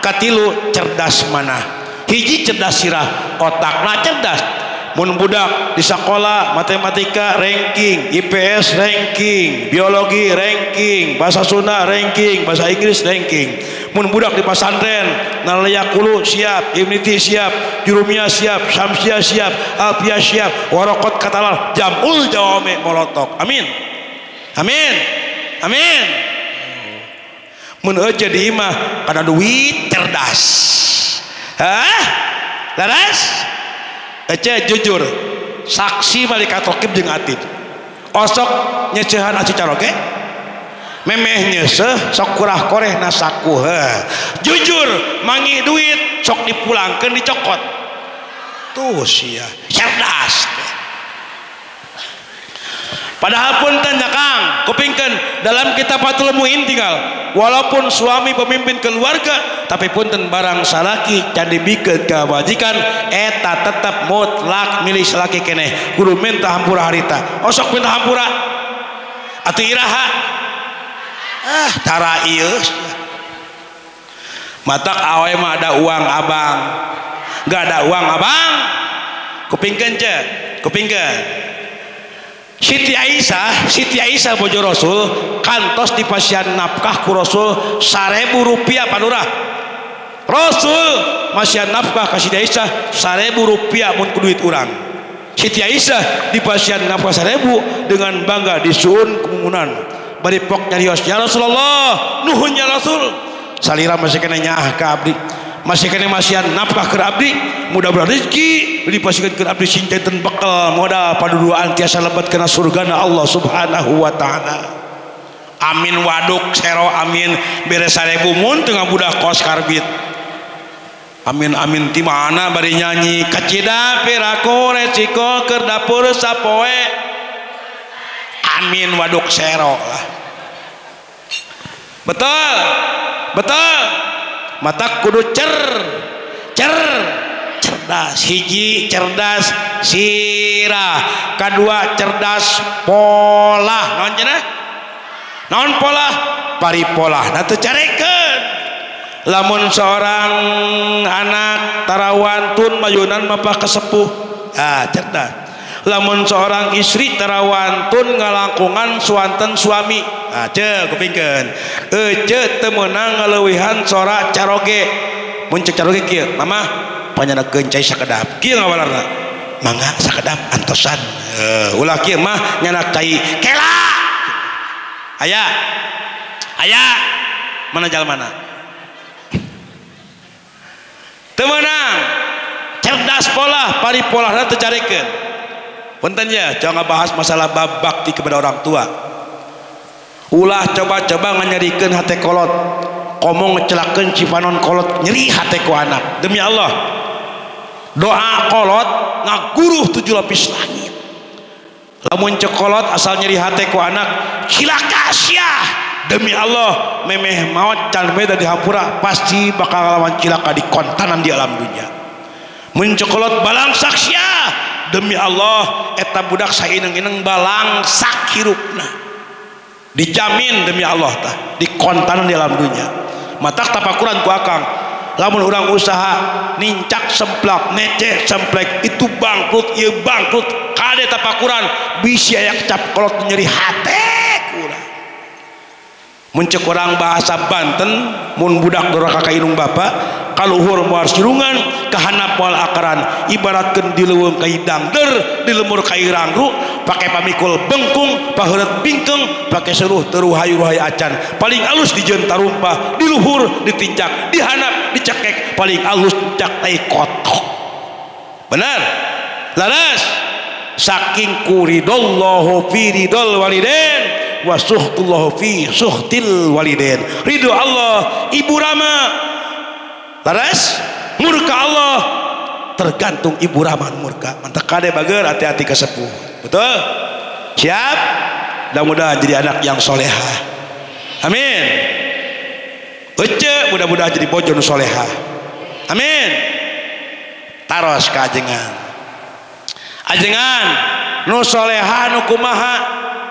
katilu cerdas mana. Hiji cerdas sirah otakna cerdas. Mun budak di sekolah matematika ranking, IPS ranking, biologi ranking, bahasa Sunda ranking, bahasa Inggris ranking. Mun budak di pesantren nalaya kulu siap, imniti siap, jurumiyah siap, syamsiah siap, alfiyah siap, waraqat katalal, jamul jawame molotok. Amin. Amin. Amin. Mun jadi imah kana duit cerdas. Hah? Laras? Ece jujur saksi malaikat raqib jeung atid osok nyecehan aci caroge memeh nyeseh sok kurah koreh nasaku jujur mangi duit sok dipulangkeun dicokot tuh sia cerdas. Padahal pun tanya Kang kupingkeun dalam kitab Fathul Muin tinggal walaupun suami pemimpin keluarga tapi punten barang salaki can dibikeun kewajikan eta tetap mutlak milih salaki keneh kudu minta hampura harita osok minta hampura atuh iraha tara ieu matak awe mah ada uang abang enggak ada uang abang kupingkeun ce kupingkeun Siti Aisyah bojo Rasul kantos dipasihan nafkah ku Rasul 1.000 rupiah Pak Lurah. Rasul masihan nafkah ka Siti Aisyah 1.000 rupiah mun ku duit urang. Siti Aisyah dipasihan nafkah 1.000 dengan bangga disuun kemumunan bari pok nyarios ya Rasulullah nuhun ya Rasul salira masih kena nyaah ka abdi masih kena masihan nafkah ke abdi mudah-mudahan rezeki dipasihkan ke abdi sing janten bekal modal paduduan tiasa lebat kena surgana Allah subhanahu wa ta'ala. Amin waduk sero amin beres 1.000 mun teu ngabudak kos karbit amin amin ti mana bari nyanyi kacida pirako resiko keur dapur sapoe amin waduk sero lah betul betul mata kudu cerdas. Hiji cerdas sirah, kedua cerdas pola naon cenah naon pola paripolah nah teu carekeun lamun seorang anak tarawantun mayunan mapah kesepuh cerdas. Lamun seorang istri tarawantun ngalangkungan suanten suami ce kupingkeun ece teu meunang ngaleuwihan sora caroge mun cek caroge kieu mama panyanekeun cai sakedap kieu ngawalarna mangga sakedap antosan ulah kieu mah nyanak cai kela aya mana jalmana teu meunang cerdas pola paripolahna teu carekeun. Punten ya, jangan bahas masalah bab bakti kepada orang tua. Ulah coba-coba nganyarikeun hate kolot. Komong ngecelakeun cipanon kolot nyeri hate ku anak. Demi Allah. Doa kolot ngaguruh 7 lapis langit. Lamun cek kolot asal nyeri hate ku anak, cilaka sia. Demi Allah, memeh maot can beda dihampura pasti bakal lawan cilaka di kontanan di alam dunia. Mun cek kolot balang saksia. Demi Allah eta budak saineng-ineng balangsak hirupna dijamin demi Allah tah di kontanan di alam dunia. Matak tapakuran ku akang lamun urang usaha nincak semplak nece semplek itu bangkrut ieu bangkrut kade tapakuran bisi aya cap kolot nyeri hate kurang mun ceuk urang bahasa Banten mun budak duraka ka indung bapa kaluhur moal sirungan kahanap moal akaran ibaratkeun dileuweung ka hidang der dilemur ka irangru pake pamikul bengkung paheureut bingkeung pake seluruh teruhayu-ruhayu acan paling alus dijieun tarumpah di luhur ditincak dihanap dicekek paling alus cak tai kotok bener laras saking kuridallahu fi ridal walidain wa suhtullahu fi suhtil walidain ridho Allah ibu Rama laras murka Allah tergantung ibu Rahman murka mantap kade bager hati-hati kesepuh betul siap mudah-mudahan jadi anak yang soleha. Amin. Ece mudah-mudahan jadi bojo nu soleha. Amin. Taros ka ajengan. Ajengan nu soleha nu kumaha.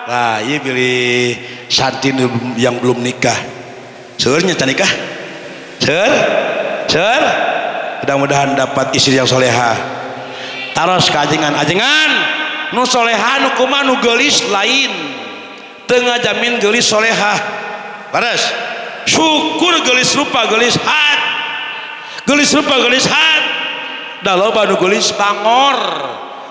Lah ieu pilih santi yang belum nikah. Seurnya can nikah? Seur? Mudah-mudahan dapat istri yang soleha. Taros ka ajengan. Ajengan nu soleha nu kumaha nu geulis lain. Teu ngajamin geulis soleha. Paras. Syukur geulis rupa geulis hat. Geulis rupa geulis hat. Da loba nu geulis bangor.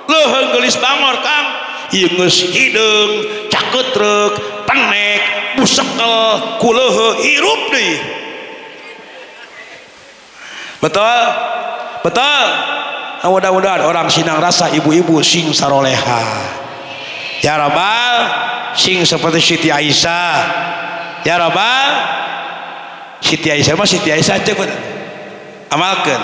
Leuheung geulis bangor Kang. Ieu geus hideung, caketrek, penek, busekel, kuleuheu hirup deui. Betul? Betul. Mudah-mudahan orang sinang rasa ibu-ibu sing saroleha. Ya Rabbal, sing seperti Siti Aisyah. Ya Rabbal, Siti Aisyah mah Siti Aisyah aja kan. Amalkan.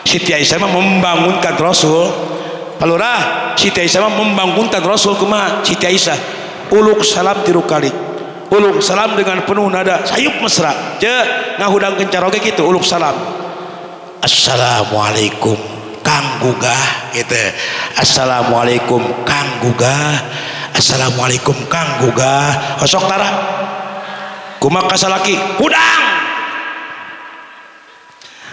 Siti Aisyah mah membangunkan Rasul. Palurah, Siti Aisyah mah membangunkan Rasul kumaha? Siti Aisyah uluk salam 3 kali. Uluk salam dengan penuh nada sayup mesra. Je ngahudangkeun caroge kitu uluk salam. Assalamualaikum Kang Gugah gitu. Assalamualaikum Kang Gugah. Assalamualaikum Kang Gugah. Osok tara kumaha kasalaki hudang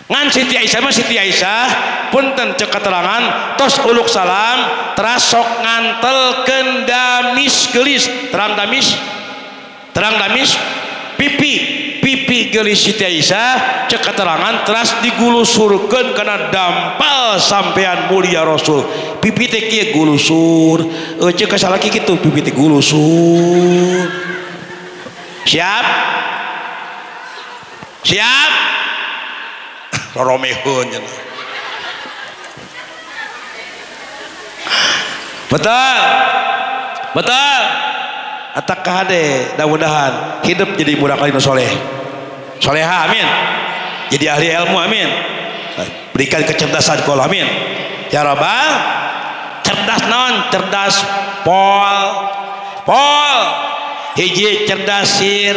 ngan Siti Aisyah mah Siti Aisyah punten cek keterangan tos uluk salam teras sok ngantelkeun damis geulis terang damis pipi geulis Siti Aisyah cek keterangan teras digulusurkeun kana dampal sampean mulia Rasul. Pipi teh kieu gulusur cek kasalaki kitu pipi teh gulusur. Siap roromehun cenah. betul atak kahade mudah-mudahan hidup jadi budak kali nu soleha amin, jadi ahli ilmu amin, berikan kecerdasan kul amin ya Rabbal. Cerdas non cerdas pol hiji cerdas sir,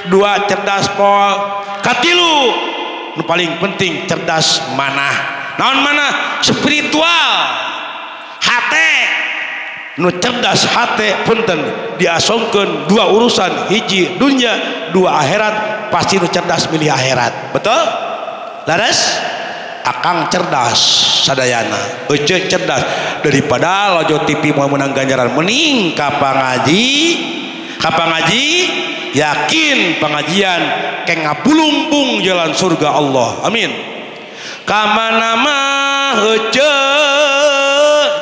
2 cerdas pol, katilu nu paling penting cerdas manah. Naon manah? Spiritual. Hate nu cerdas hate punten diasongkeun 2 urusan, hiji dunya 2 akhirat, pasti nu cerdas milih akhirat. Betul? Laras? Akang cerdas sadayana. Ece cerdas daripada lojo TV mau menang ganjaran mending ka pangaji yakin pengajian keng ngapulumpung jalan surga Allah amin. Kamana mah heuce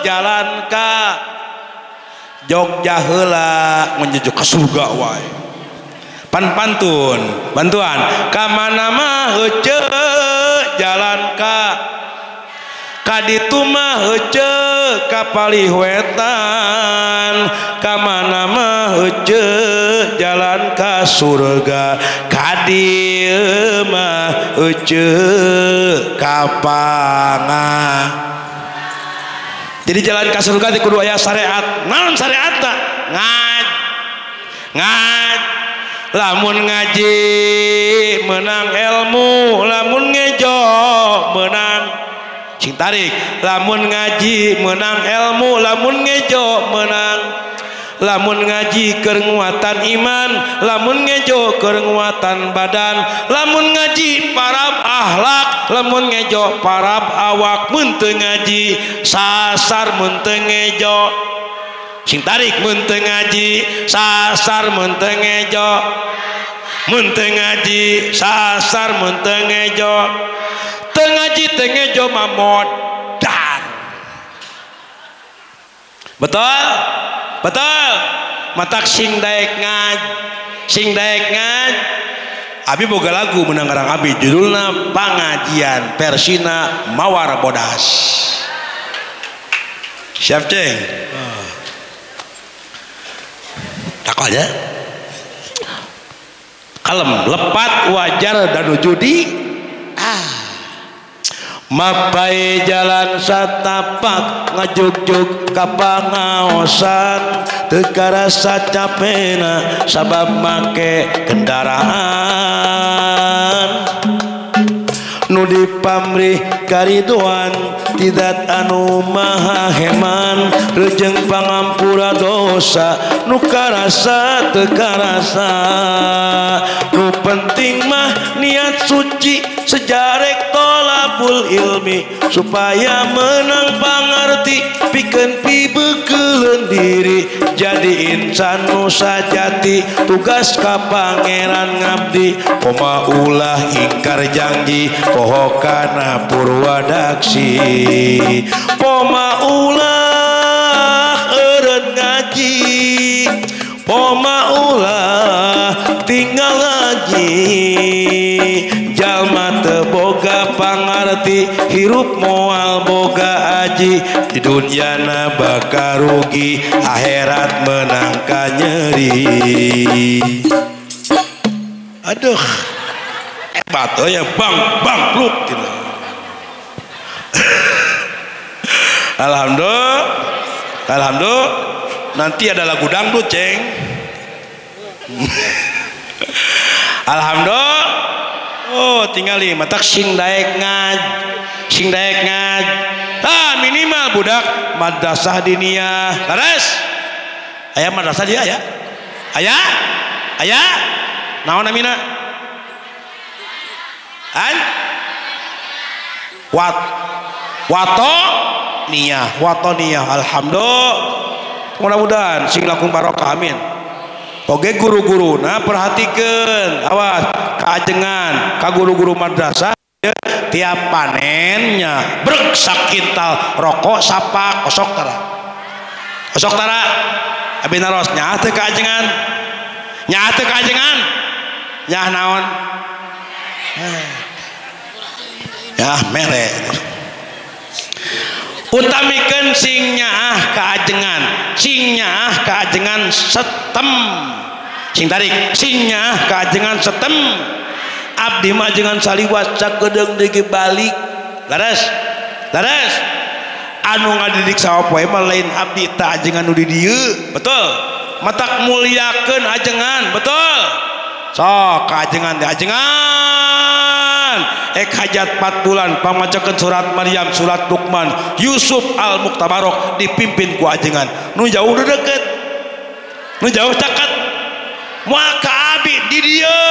jalan ka Jogja heula menuju ka surga wae. Bantuan kamana mah heuce jalan ka kaditu mah heuce ka palihwetan kamana mah heuce jalan ka surga kadieu mah heuce ka pangah. Jadi jalan ka surga teh kudu aya syariat. Naon syariat teh? Ngaj lamun ngaji menang ilmu, lamun ngejo menang sing tarik. Lamun ngaji menang ilmu, lamun ngejo menang. Lamun ngaji keur nguatan iman, lamun ngejo keur nguatan badan. Lamun ngaji parab akhlak, lamun ngejo parab awak. Mun teu ngaji sasar, mun teu ngejo sing tarik. Mun teu ngaji sasar, mun teu ngejo. Mun teu ngaji sasar, mun teu ngejo. Teu ngaji teu ngejo mah modar. Betul? Matak sing daek ngaj abi boga lagu menanggarang abi judulna Pangajian Persina Mawar Bodas. Siap ceng? Tak aja kalem lepat wajar dan judi mapai jalan satapak ngajuk-juk ka pangaosan teu karasa capena sabab make kendaraan nu dipamrih kariduan tidak anu maha heman rejeng pangampura dosa nu karasa teu karasa nu penting mah niat suci sejarek tolabul ilmi supaya menang pangerti pikeun pibeukeun diri jadi insan nu sajati tugas ka pangeran ngabdi koma ulah ingkar janji pohokana purwadaksi poma ulah eureun ngaji poma ulah tinggal lagi jalma teu boga pangarti hirup moal boga aji di dunyana bakal rugi akhirat menang ka nyeri aduh hebat ya bangkrut gitu. Alhamdulillah nanti ada lagu dangdut ceng alhamdulillah oh tinggali matak sing daek ngaj minimal budak madrasah diniyah laras aya madrasah dia aya naon namina wato niyah alhamdulillah mudah-mudahan sing lakum barokah amin oge guru-guruna perhatikeun awas kaajengan ka guru-guru madrasah tiap panennya brek sakintal rokok sapak osok tara abi naros nyaah teu kaajengan nyaah naon mere utamikeun sing nyaah kaajengan setem sing nyaah kaajengan setem abdi mah jangan saliwat sakedeung dege balik laras anu ngadidik sapoe mah lain abdi ta ajengan nu di dieu betul matak mulyakeun ajengan betul sok kaajengan teh ajengan hajat 4 bulan pamacakeun surat Maryam surat Luqman Yusuf Al-Muktabarok dipimpin ku ajengan nu jauh deket nu jauh caket moal ka abi di dieu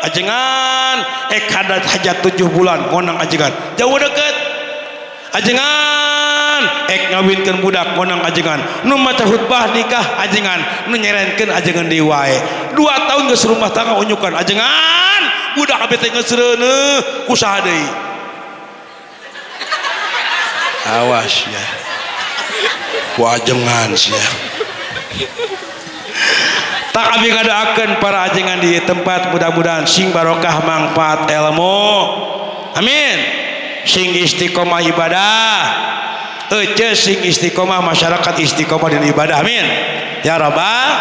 ajengan hadat hajat 7 bulan ngonang ajengan jauh deket ajengan ngawinkeun budak ngonang ajengan nu maca khutbah nikah ajengan nu nyerenkeun ajengan deui wae 2 tahun geus rumah tangga unyukan ajengan budak abet teh geus reuneuh kusaha deui awas ya ku ajengan sia tak abi ngadaakeun para ajengan di tempat mudah-mudahan sing barokah manfaat ilmu amin sing istiqomah ibadah sing istiqomah masyarakat istiqomah di ibadah amin ya rabbal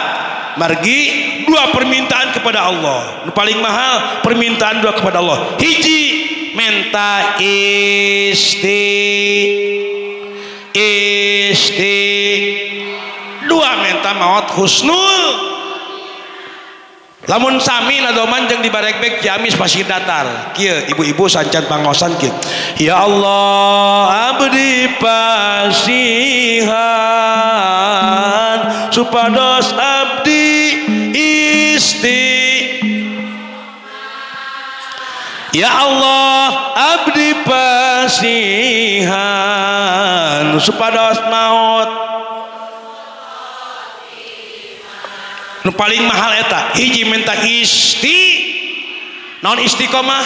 margi 2 permintaan kepada Allah nu paling mahal permintaan 2 kepada Allah hiji menta 2 menta maot husnul lamun sami nadoman jeung dibarekbek Ciamis Pasir Datar kieu ibu-ibu sancan pangosan kieu ya Allah abdi pasihan supados abdi ya Allah abdi pasihan supados maot nu paling mahal eta hiji minta naon istiqomah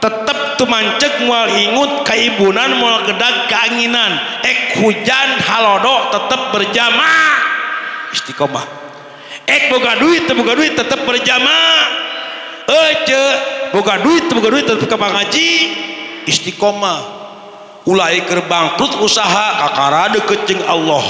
tetep tumancek moal ingut kaibunan moal gedag keanginan hujan halodo tetep berjamaah istiqomah boga duit tetep berjamaah boga duit tetep ka ngaji istiqomah ulah keur bangkrut usaha kakara deket jeung Allah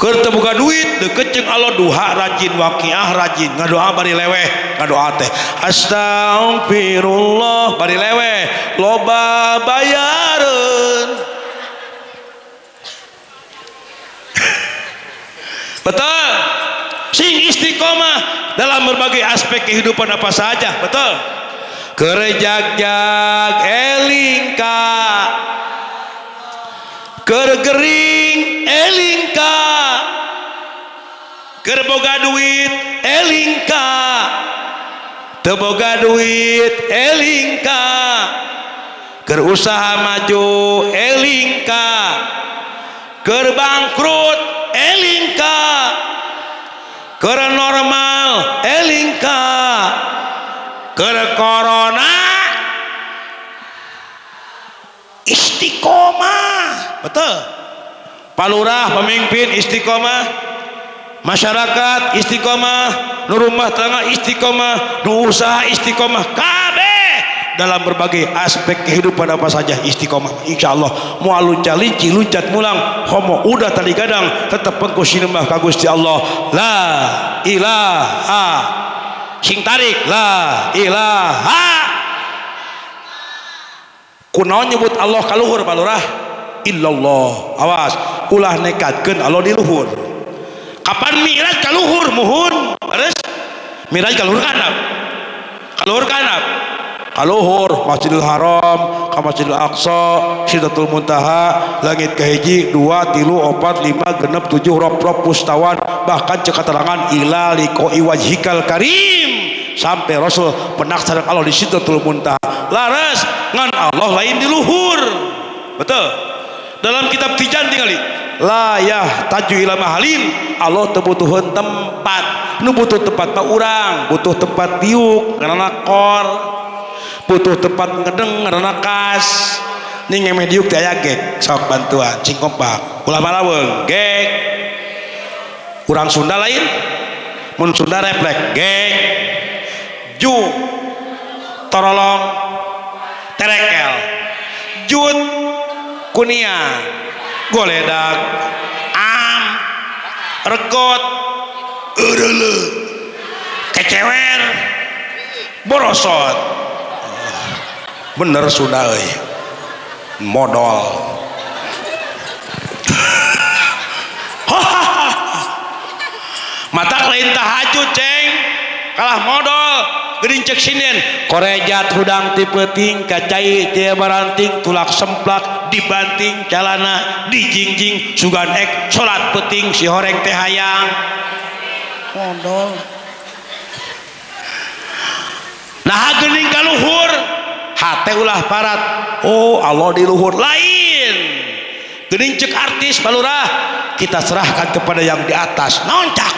keur teu boga duit deukeut jeung Allah duha rajin waqiah rajin ngadoa bari leweh ngadoa teh astagfirullah bari leweh loba bayareun betul sing istiqomah dalam berbagai aspek kehidupan apa saja betul kerejag-jag elingka kergering elingka kerboga duit elingka teboga duit elingka kerusaha maju elingka kerbangkrut elingka ker normal elingka ker corona istiqomah betul palurah pemimpin istiqomah masyarakat istiqomah nu rumah tangga istiqomah nu usaha istiqomah kabeh dalam berbagai aspek kehidupan apa saja istiqomah insyaallah moal lunca-linci luncat mulang homo udah tali gadang tetep pengku sinembah ka Gusti Allah la ilaha sing tarik la ilaha kunaon nyebut Allah kaluhur palurah illallah awas ulah nekatkeun Allah di luhur kapan mi'raj kaluhur muhun beres mi'raj kaluhur kanap kaluhur Masjidil Haram ka Masjidil Aqsa Sidratul Muntaha langit kahiji 2 3 4 5 genep 7 rop pustawan bahkan cek keterangan ila liqoi wajhikal karim sampai Rasul penaksar Allah di Sidratul Muntaha laras ngan Allah lain di luhur betul dalam kitab Tijan tinggali layah taju ila mahalin Allah tebutuhan tempat nu butuh tempat mah urang butuh tempat diuk karena kor butuh tempat ngedeng karena kas ning ngeme diuk teh aya gek sok bantuan cing kompak ulah malaweung gek urang Sunda lain mun Sunda refleks gek ju torolong terekel jut kunia goledak am regot eureuleuh kecewer borosot bener Sunda euy modal mata lain tahajud ceng kalah modal geuning cek sinden korejat hudang ti peuting kacai teu baranting tulak semplak dibanting calana dijingjing sugan ek salat peuting si horeng teh hayang modal nah geuning ka luhur hate ulah parat oh Allah di luhur lain geuning cek artis palurah kita serahkan kepada yang di atas naon cak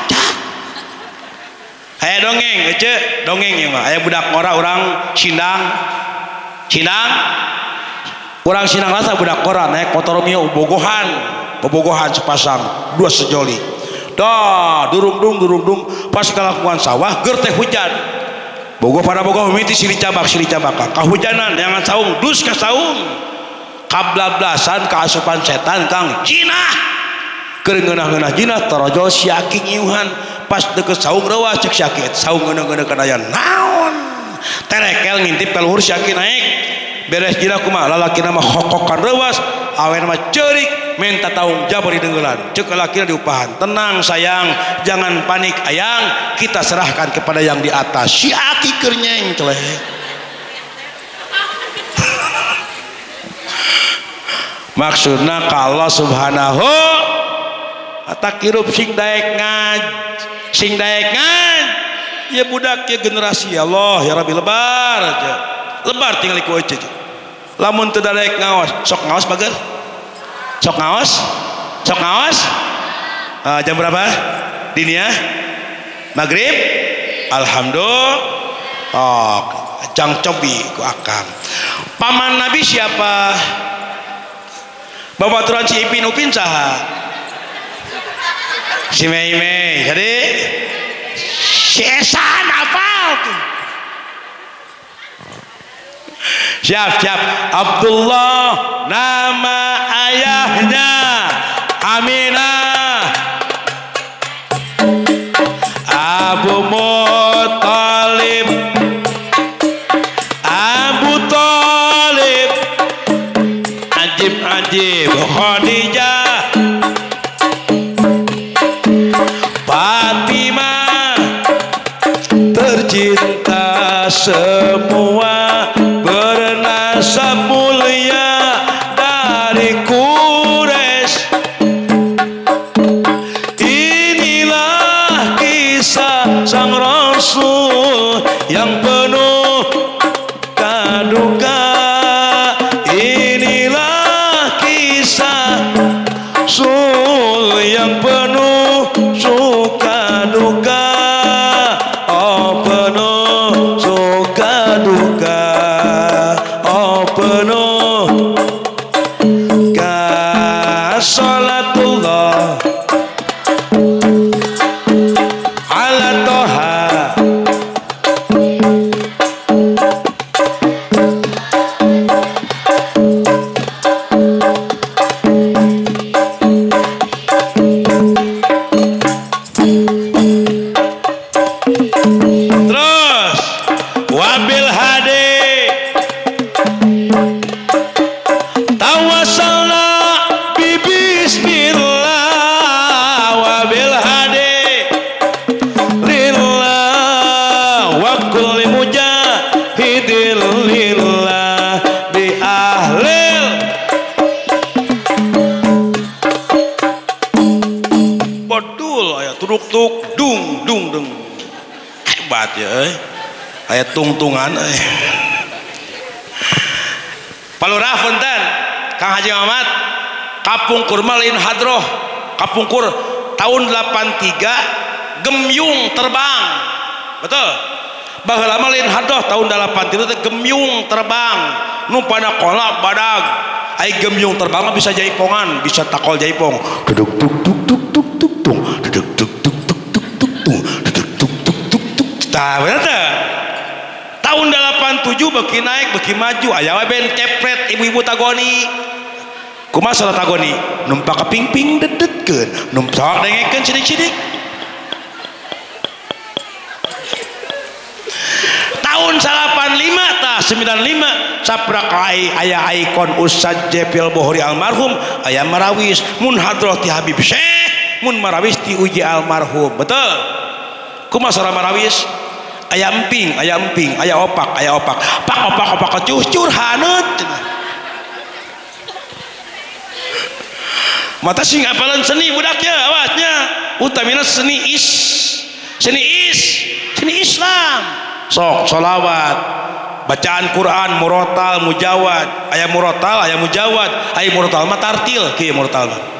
aya dongeng ece dongeng ieu mah aya budak ngora urang sindang urang sindang rasa budak ngora naik motor Mio bobogohan sepasang dua sejoli dah durung pas kalakuan sawah ger teh hujan bogoh pada bogoh mimiti silih cabak kahujanan jangan saung dus ka saung kablablasan kaasupan setan kang jinah keur ngeunah-ngeunah jinah tarojol siaking iuhan pas deket saung rewas cek sakit saung ngeunah-ngeunah kana aya naon terekel ngintip ka luhur sakit naik beres jinah kumaha lalakina mah hokokan rewas aweuna mah ceurik minta tanggung jawab di dengeulan cek lalakina diupahan tenang sayang jangan panik ayang kita serahkan kepada yang di atas si aki keur nyeng celeh maksudna ka Allah subhanahu atak hirup sing daek ngaj ya budak ya generasi ya Allah ya Rabbi lebar aja lebar tinggal iku aja lamun teu daek ngaos sok ngaos bager sok ngaos jam berapa dinia maghrib alhamdulillah oh jang cobi ku akang paman Nabi siapa babaturan si Ipin Upin saha si Mei jadi si Esan apal tuh siap Abdullah nama ayahnya Aminah ajib Khadijah Fatimah tercinta semua bernasab mulia dari Quraisy. Inilah kisah sang Rasul yang penuh kaduga. Inilah kisah Rasul yang penuh suka duka. Oh penuh suka duka. Oh penuh salatullah ala Toha. Terus wabil hadi tawasalna bismillah wabil hadi lillah wa kulli mujahidin lillah bi ahlil bodul aya tuduk-tuk dung dung dung hebat ya aya tungtungan palurah punten Kang Haji Mamat kapungkur malin hadroh kapungkur tahun 83 gemyung terbang betul baheula malin hadroh tahun 83 gemyung terbang nu pada kolak badag ai gemyung terbang bisa jaipongan bisa takol jaipong duduk tuk tuk tuk tuk tuk tung duduk tuk tuk tuk tuk tuk tung duduk tuk tuk tuk tuk tah bener teh tahun 87 beki naik beki maju aya ben kepret ibu-ibu tagoni kumaha salat tagoni numpak kepingping dedetkeun numpak dengekeun cidik-cidik tahun 85 tah 95 saprak aya ikon Ustaz Jepil Bohri almarhum aya marawis mun hadroh ti Habib Syekh mun marawis ti uji almarhum betul kumaha sora marawis aya emping aya opak pak opak kecucur haneut mata sing apalan seni budaknya awasnya utamina seni Islam sok sholawat bacaan Quran murotal mujawad aya murotal aya mujawad aya murotal mah tartil kieu murotal mah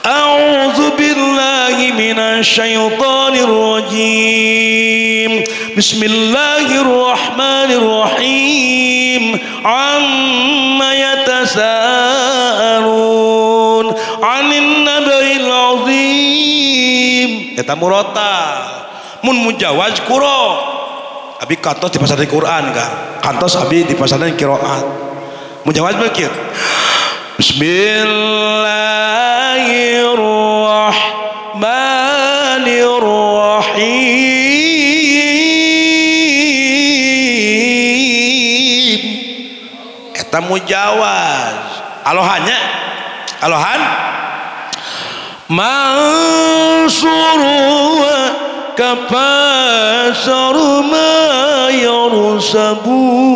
A'udzu billahi minasyaitonir rajim. Bismillahirrahmanirrahim. Amma yatasaalun 'anil naba'il 'azim. Eta murotal. Mun mujawaz qura. Abi kantos di pasar Quran kan. Kantos abi di pasar qiraat. Mujawaz begitu. Bismillahirrahmanirrahim. Eta mujawaz. Alohannya, alohan. Mansur kapasar ma yarsabun.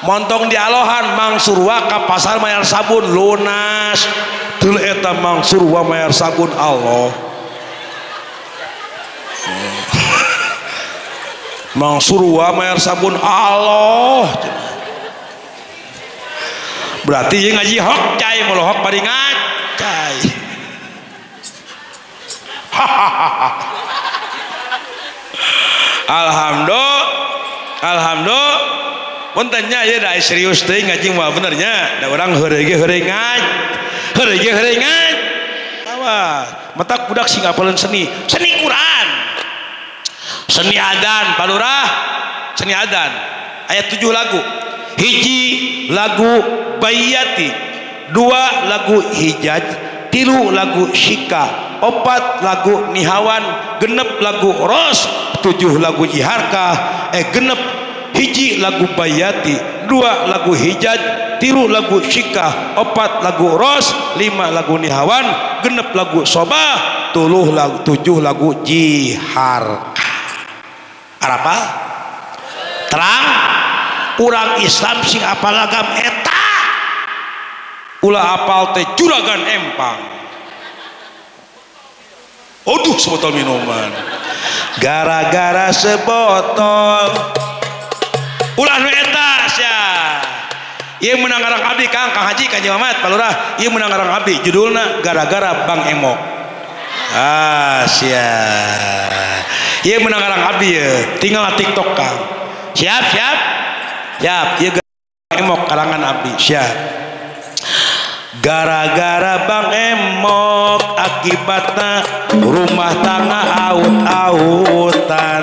Montong di alohan mangsurwa ka pasar mayar sabun lunas teu eta mangsurwa mayar sabun Allah mangsurwa mayar sabun Allah berarti yang ngaji hok cai melohok bari ngacai alhamdulillah puntennya ya da serius teh ngaji mah benernya da urang heureuy ngaj awas matak budak sing apaleun seni Quran seni adan palurah seni adan ayat 7 lagu hiji lagu bayati 2 lagu hijaj 3 lagu syika 4 lagu nihawan 6 lagu ros 7 lagu jiharkah 6 hiji lagu bayati, 2 lagu hijaj, 3 lagu syikah, 4 lagu ros, 5 lagu nihawan, 6 lagu sobah, 7 lagu jihar. Apa? Terang urang Islam sing apal agam eta ulah apal teh juragan empang. Aduh sebotol minuman gara-gara sebotol ulah nu eta sia. Ieu meunang ngarang abdi Kang Haji Kanji Mamat Palurah, ieu meunang ngarang abdi judulna gara-gara Bang Emok. Sia ieu meunang ngarang abdi tinggal TikTok Kang. Siap ieu Bang Emok karangan abdi siap. Gara-gara Bang Emok akibatna rumah tangga aut-autan.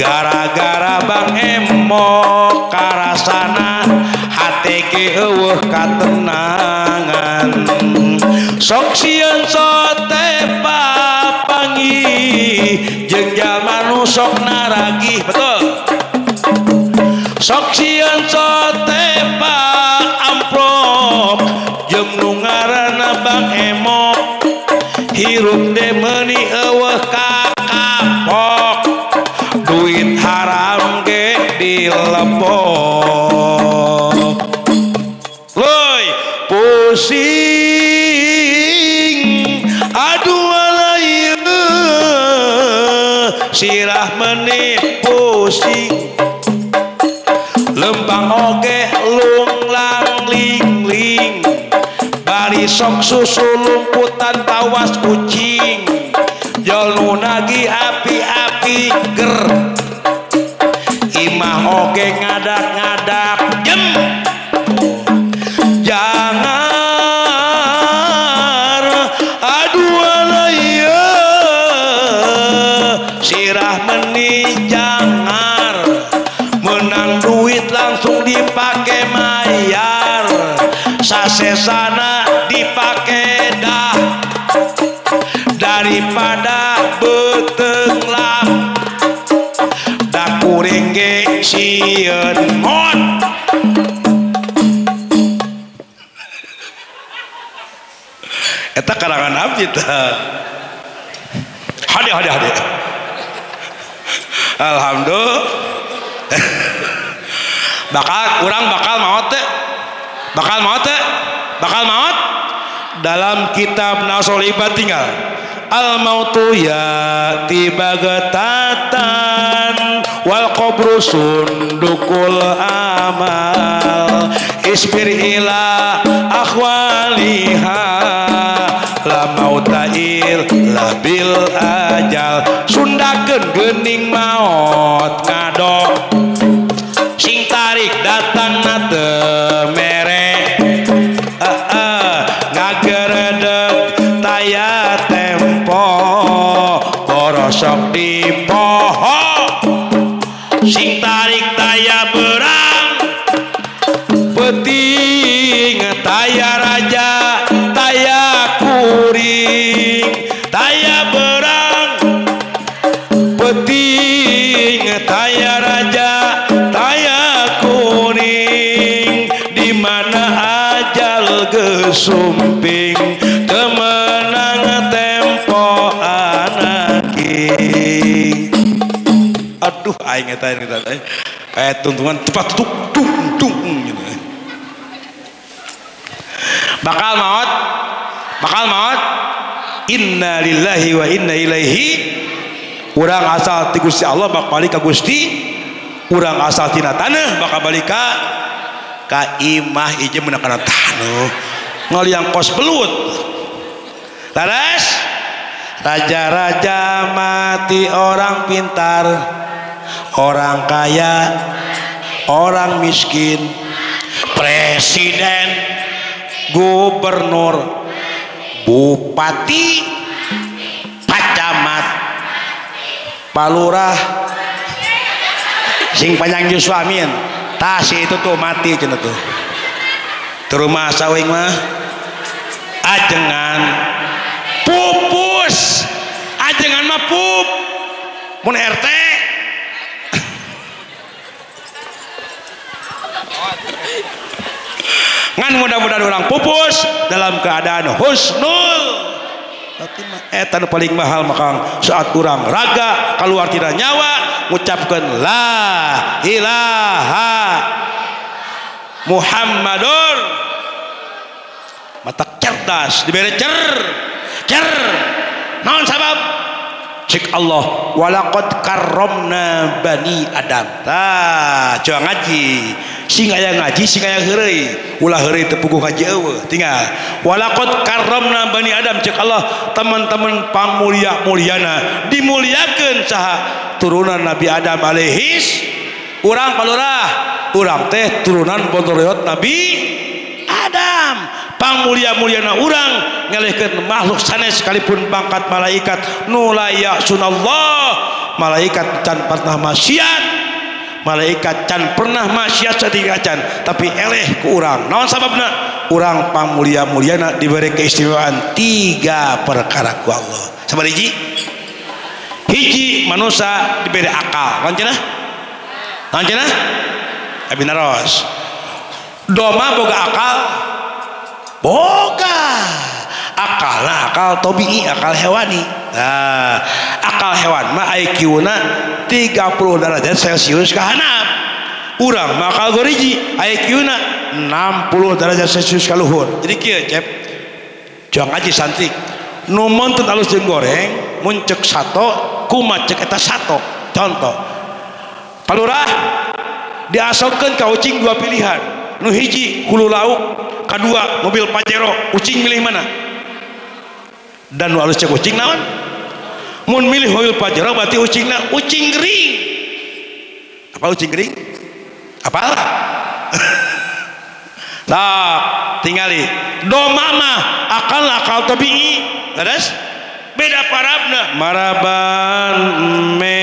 Gara-gara Bang Emok karasana hate ge eueuh katenangan. Sok sieun sote papanggih jeung jalma nu sok naragih betul. Sok sieun sote amplop jeung nu ngaranna Bang Emok hirup de meuni eueuh ka kapok duit haram ge dilepok. Leuy pusing aduh alaieu sirah meuni pusing lembang oge lunglang ling-ling bari sok susu lumputan tawas kucing jol nu nagi api-api ger imah oge ngadak-ngadak jem jangar aduh alaieu sirah meuni jangar menang duit langsung dipake mayar sasesana dipake dah daripada beteng lah da kuring ge sieun ngon. Eta karangan abdi teh hade alhamdulillah. Urang bakal maut dalam kitab Nasolibah tinggal al mautu yati bagatatan wal qabru sundukul amal isbir ila akhwaliha la mautail labil ajal sundakeun geuning maot ngadok sing tarik datang teu mere ngageredeg taya tempo borosok di poho sing tarik taya berang peting taya raja taya kuring taya berang peting taya raja gesumping kemenang tempo anaki. Aduh aing eta tuntungan tepat tung gitu. Bakal maut inna lillahi wa inna ilaihi urang asal ti Gusti Allah bakal balik ka Gusti urang asal tina tanah bakal balik ka imah ieu meunang kana taneuh ngaliang kos belut. Laras raja-raja mati orang pintar orang kaya orang miskin presiden gubernur bupati pacamat palurah sing panjang Yuswamin tas itu tuh mati cenah tuh terumah sawing mah ajengan pupus ajengan mah pup mun RT ngan mudah-mudahan orang pupus dalam keadaan husnul eta nu paling mahal maka saat urang raga keluar tina nyawa ngucapkeun la ilaha Muhammadur mata cerdas dibere cer naon sabab cik Allah walaqad karramna bani Adam tah coba ngaji sing aya ngaji sing aya heureuy ulah heureuy teu puguh ngaji eueuh tinggal walaqad karramna bani Adam cik Allah teman-teman pangmulia-muliana dimuliakeun saha turunan Nabi Adam alaihis urang palurah urang teh turunan bontoreyot Nabi Adam pangmulia-muliana urang ngelehkeun makhluk sanes sekalipun pangkat malaikat nu la ya'sunallah malaikat can pernah maksiat malaikat can pernah maksiat saeutik acan tapi eleh ku urang naon sababna urang pangmulia-muliana diberi keistimewaan 3 perkara ku Allah sabari hiji manusia diberi akal naon cenah abinaros doma boga akal boga akal tobi'i akal hewani nah akal hewan mah IQ na 30 derajat celcius ka handap urang mah akal goriji IQ na 60 derajat celcius ka luhur jadi kieu cep jangan ngaji santri nu monten alus jeung goreng mun ceuk sato kumaha ceuk eta sato contoh palurah diasokeun ka ucing 2 pilihan nu hiji hulu lauk kedua mobil Pajero ucing milih mana dan nu alus cek ucing naon mun milih mobil Pajero berarti ucingna ucing gering apa ucing gering apal tak tingali doma mah akal tabii terus beda parabna maraban me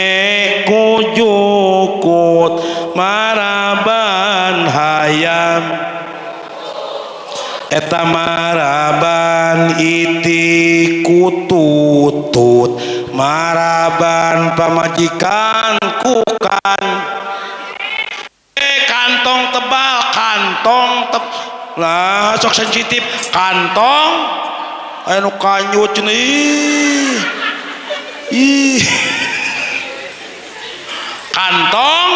kujukut maraban hayam eta maraban iti kututut maraban pamajikan kukan kantong tebal lah sok sensitif kantong anu kanyut cenah ih kantong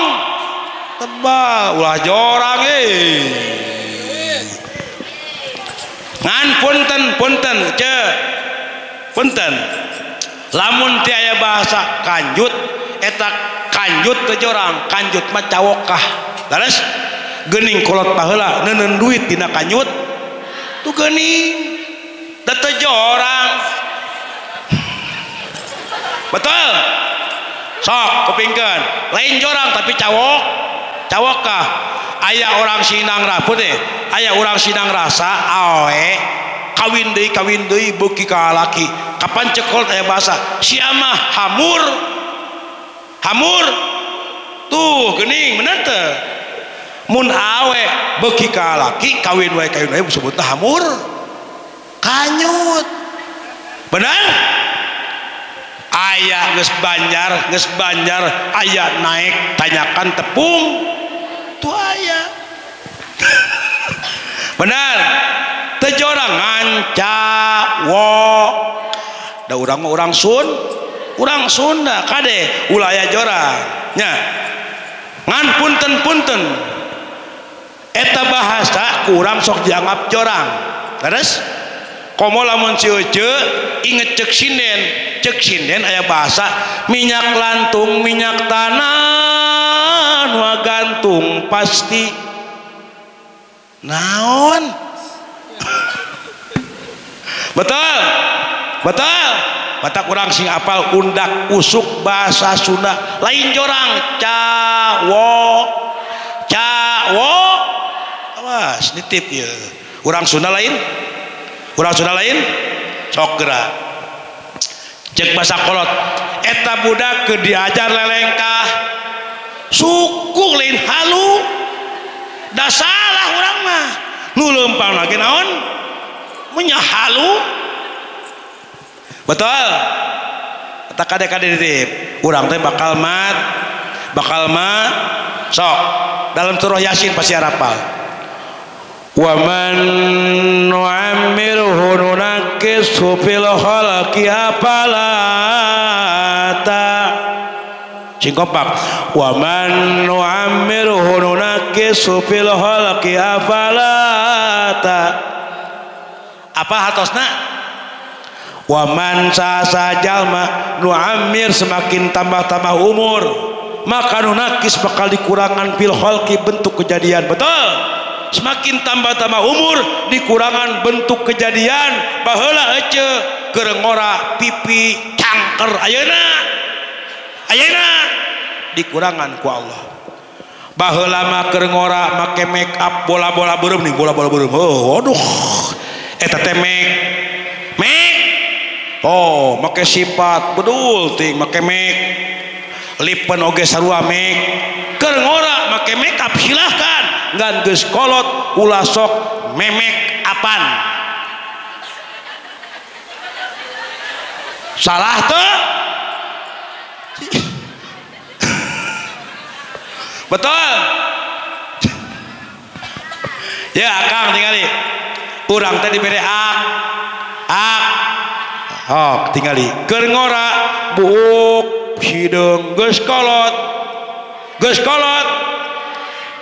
tebal ulah jorang ngan punten lamun ti aya bahasa kanjut eta kanjut teh jorang kanjut mah cawokah leres geuning kolot baheula neuneun duit dina kanjut tu geuning da teh jorang betul sok kupingkeun lain jorang tapi cawokah aya orang sinang raput aya orang sinang rasa awe kawin deui beuki ka laki kapan cekol aya bahasa sia mah hamur tuh geuning bener teu mun awe beuki ka laki kawin wae disebutna hamur kanyut bener aya geus banjar aya naik tanyakan tepung tu aya benar tejorang ngancawok da urang mah urang Sunda kade ulaya jorang nya ngan punten eta bahasa kurang sok dianggap jorang terus komo lamun cieuceuk inget ceuk sinden aya bahasa minyak lantung minyak tanah nu gantung pasti naon betul batak urang sing apal undak usuk bahasa Sunda lain jorang cawok awas nitip ya urang Sunda lain sok gerak cek bahasa kolot eta budak ke diajar lelengkah suku lain halu da salah urang mah nu leumpang lagi naon munya halu betul eta kade-kade ditip urang teh bakal mat sok dalam surah Yasin pasti hafal. Wa man nu'ammirhu nunakkisu fil khalqi afalata singkopak wa man nu'ammirhu nunakkisu fil khalqi afalata apa hatosna wa man sajalma nu'ammir semakin tambah-tambah umur maka nunakis bakal dikurangan fil khalqi bentuk kejadian. Betul, semakin tambah-tambah umur dikurangan bentuk kejadian. Baheula ece keur ngora pipi cangker ayeuna dikurangan ku Allah. Baheula mah keur ngora make make up bola-bola beureum nih, bola-bola beureum. Oh waduh eta teh make oh make sifat bedul ting make make lipen oge sarua make keur ngora make make up silahkan ngan geus kolot ulah sok memek apan salah tuh betul ya Kang tingali urang teh dibere ak oh tingali keur ngora buuk hideung geus kolot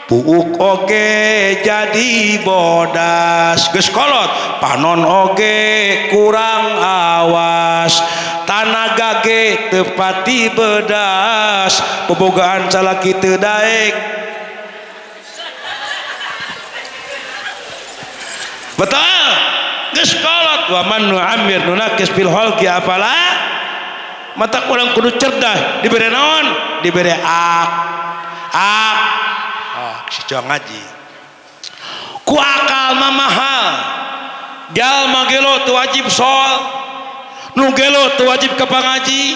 buuk oge jadi bodas geus kolot panon oge kurang awas tanaga ge teu pati bedas bobogaan salaki teu daek. Betul, geus kolot wa man nu'ammir nunakis fil khalqi afala mata urang kudu cerdas dibere naon dibere ak si ngaji ku akal mah mahal jalma gelo teu wajib sol nu gelo teu wajib ka pangaji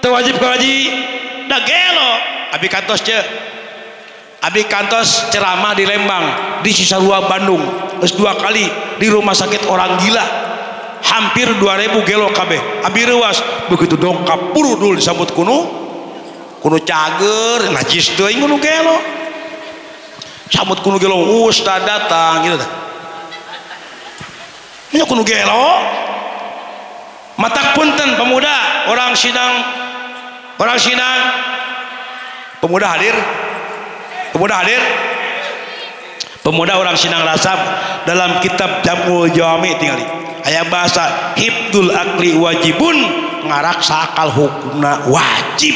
da gelo abi kantos ceramah di Lembang di Cisarua Bandung geus 2 kali di rumah sakit orang gila hampir 2000 gelo kabeh abi reuas begitu dongkap purudul disambut kuno cager najis teuing kuno gelo sambut kuno gelo ustad datang gitu tah nya kuno gelo matak punten pemuda orang sidang pemuda hadir pemuda orang Sinang Rasab dalam kitab Jamul Jawami tingali aya bahasa hibdul akli wajibun ngaraksa akal hukumna wajib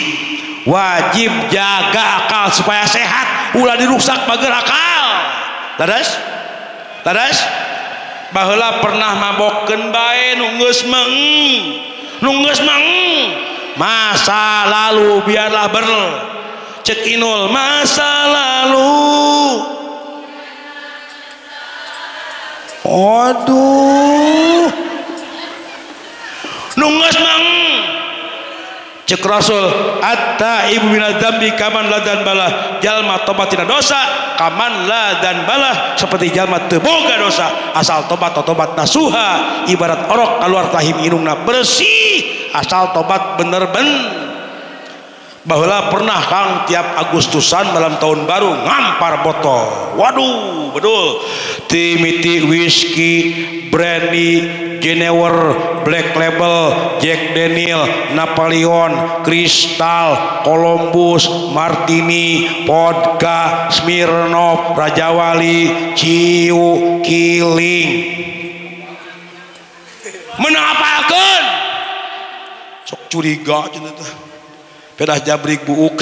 jaga akal supaya sehat ulah dirusak bager akal laras baheula pernah mabokkeun bae nu geus meung masa lalu biarlah cek Inul masa lalu waduh nunggus mang cek Rasul atta ibu minal dzambi kaman ladan balah jalma tobat tina dosa kaman ladan balah seperti jalma teu boga dosa asal tobat nasuha ibarat orok keluar tahim inungna bersih asal tobat bener-bener. Baheula pernah Kang tiap Agustusan dalam tahun baru ngampar botol waduh betul timiti whisky brandy Genewer Black Label Jack Daniel Napoleon Kristal Columbus Martini vodka Smirnoff Raja Wali Ciu Kiling menapalkeun sok curiga cenah teh pedah jabrik buuk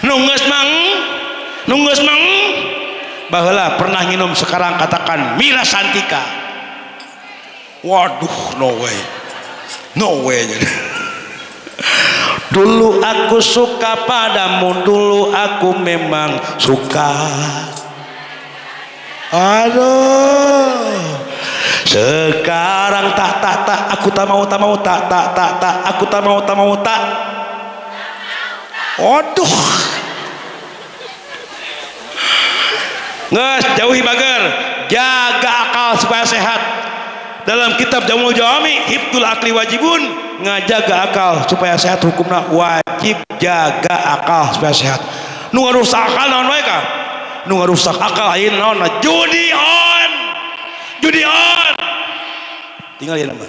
nunggus mang baheula pernah nginum sekarang katakan Mira Santika waduh no way dulu aku suka padamu dulu aku memang suka aduh sekarang tak aku tak mau tak aku tak mau tak waduh nges jauhi bager jaga akal supaya sehat dalam kitab Jamul Jawami hibdul akli wajibun ngajaga akal supaya sehat hukumna wajib jaga akal supaya sehat nu ngarusak akal naon wae Kang? Nu ngarusak akal ayeuna naon? Judi on. Tinggal ya nama.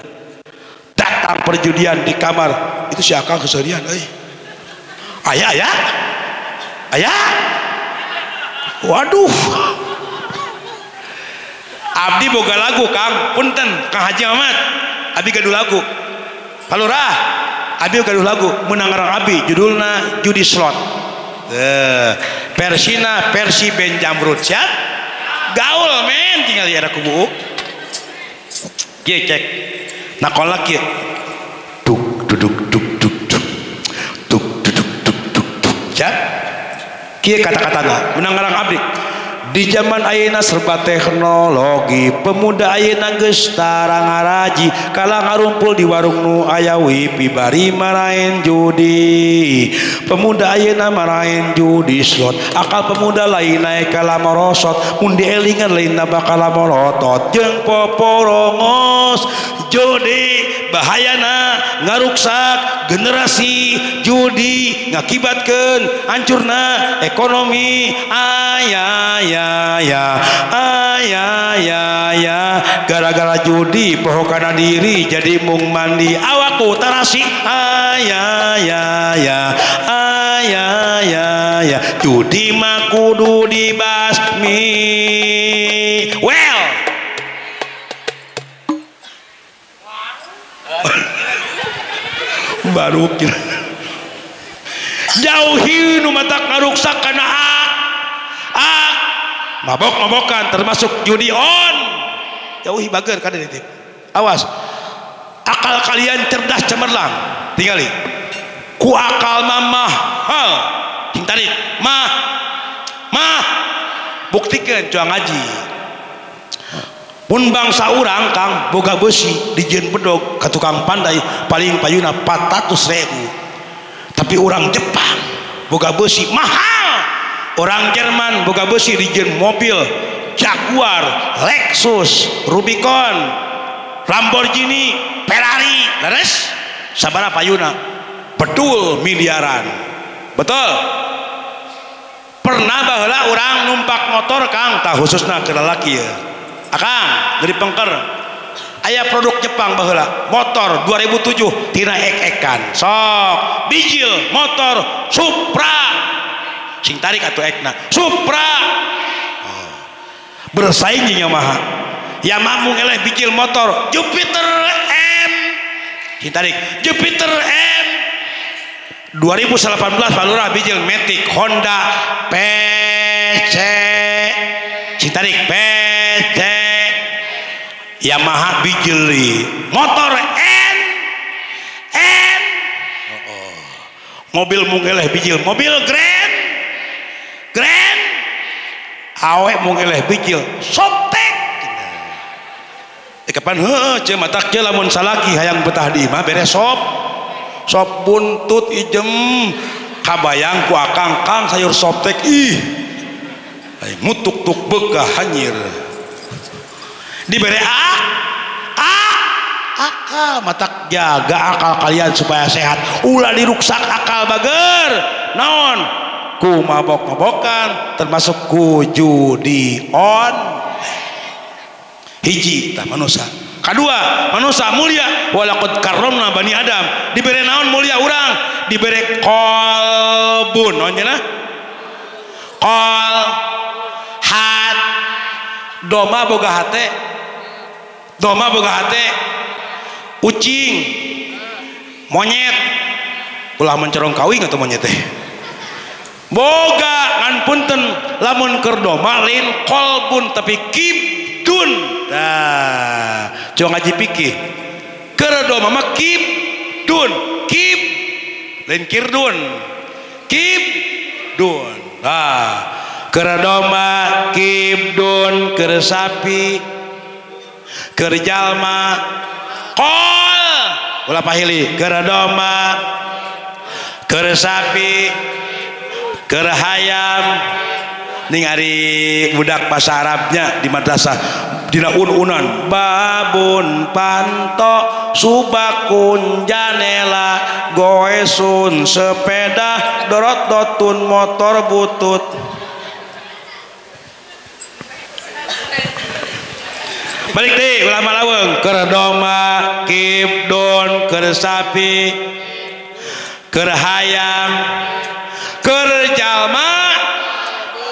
Datang perjudian di kamar itu si akal keserian euy. Aya. Waduh. Abdi boga lagu Kang, punten Kang Haji Ahmad. Abdi gaduh lagu. Palurah, Abdi gaduh lagu menang ngarang Abdi judulna Judi Slot. Persina versi Ben Jamrud siap. Gaul men tinggal di era kubu. Kieu cek. Nakola kieu. Duk duduk duk duk duk. Duk duduk duk duk duk. Siap. Kieu kata-katana menang ngarang Abdi. Di zaman ayeuna serba teknologi, pemuda ayeuna geus tara ngaraji, kala ngarumpul di warung nu aya wifi bari marahin judi. Pemuda ayeuna marahin judi slot, akal pemuda lain naik kala merosot, mun dielingan lainna bakal morotot jeung poporongos. Judi bahayana ngaruksak generasi, judi ngakibatkeun hancurna ekonomi. Gara-gara judi pohokana diri jadi mung mandi awaku tarasi. Judi mah kudu dibasmi. Well baru kira jauhi nu matak ngaruksak kana mabok-mabokan termasuk judi on. Jauhi bager kada ditip. Awas. Akal kalian cerdas cemerlang. Tingali. Ku akal mahal. Cing tarik. Mah. Buktikeun coa ngaji. Mun bangsa urang Kang boga besi dijieun bedog ka tukang pandai paling payuna 400.000. Tapi urang Jepang boga besi mahal. Orang Jerman boga besi dijieun mobil Jaguar, Lexus, Rubicon, Lamborghini, Ferrari, leres sabaraha payuna? Betul miliaran. Betul. Pernah baheula urang numpak motor Kang, tah khususna ke lalaki ya. Akang dari Pengker. Aya produk Jepang baheula, motor 2007 tina ek-ekan. Sok bijil motor Supra. Sing tarik atuh ekna Supra. Bersaing jeung Yamaha. Yamaha eleh bijil motor Jupiter M. Sing tarik Jupiter M. 2018 balurah bijil Matic Honda PC. Sing tarik PC. Yamaha bijil motor N. Mobil mung eleh bijil mobil Grand awek mung eleh bijil Soptek. Kapan ceu matak ceu lamun salaki hayang betah di imah beres sop buntut ijem kabayang ku akang Kang sayur Soptek ih mutuk-tuk begah hanyir dibere akal matak jaga akal kalian supaya sehat ulah diruksak akal bager naon ku mabok-mabokan termasuk ku judi on. Hiji tah manusia. Kedua manusia mulia walaqad karramna bani Adam dibere naon mulia urang dibere qalbun naon cenah qal hat doma boga hate ucing monyet ulah mencerong kawing atau monyet teh boga ngan punten lamun keur doma lain qalbun tapi kibdun. Nah coba ngaji pikir keur doma mah kibdun kib lain kirdun kibdun. Nah keur doma kibdun keur sapi keur jalma qol ulah pahili keur doma keur sapi keur hayam ning ari budak bahasa Arabnya di madrasah dina unan babun panto subakun janela goesun sepeda dorot dotun motor butut balik deh ulama laweng keur doma kibdon keur sapi keur hayam keur jalma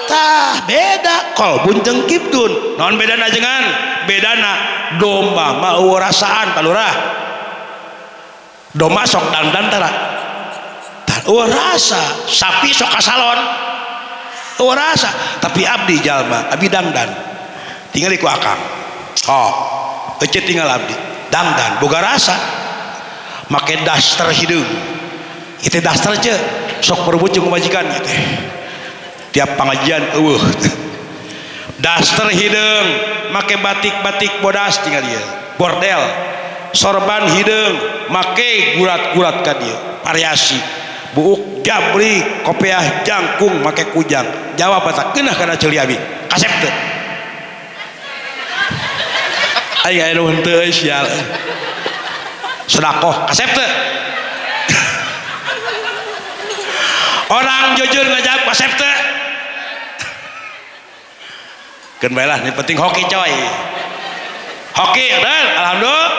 tah beda kolbun jeung kibdun naon bedana jengan bedana domba mah eueuh rasaan palurah domba sok dandan tara eueuh rasa sapi sok kasalon eueuh rasa tapi abdi jalma abdi dangdan tinggal ku akang oh ece tinggal abdi dangdan boga rasa make daster hideung itu daster aja sok berebut jeung majikan gitu tiap pengajian eueuh daster hideung make batik-batik bodas tinggal dia bordel sorban hideung make gurat-gurat ka dieu variasi buuk jabri kopiah jangkung make kujang jawab eta keunah kana ceuli abi kasep teu aya anu henteu sial sedekah kasep teu orang jujur ngajak kasep teu keun bae lah, yang penting hoki coy. Hoki dan alhamdulillah.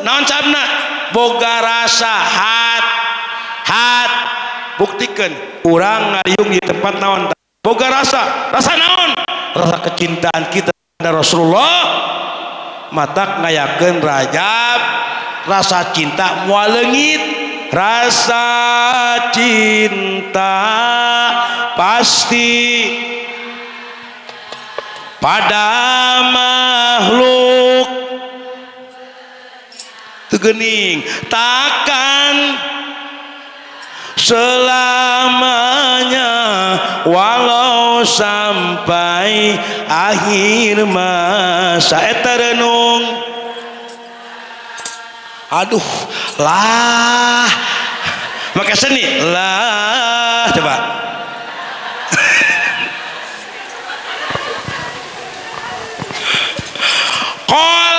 Naon sabna? Boga rasa hat buktikeun urang ngariung di tempat naon boga rasa naon? Rasa kecintaan kita kepada Rasulullah matak ngayakeun Rajab rasa cinta moal leungit rasa cinta pasti pada makhluk tegening takkan selamanya walau sampai akhir masa eta renung aduh lah maka seni lah coba kol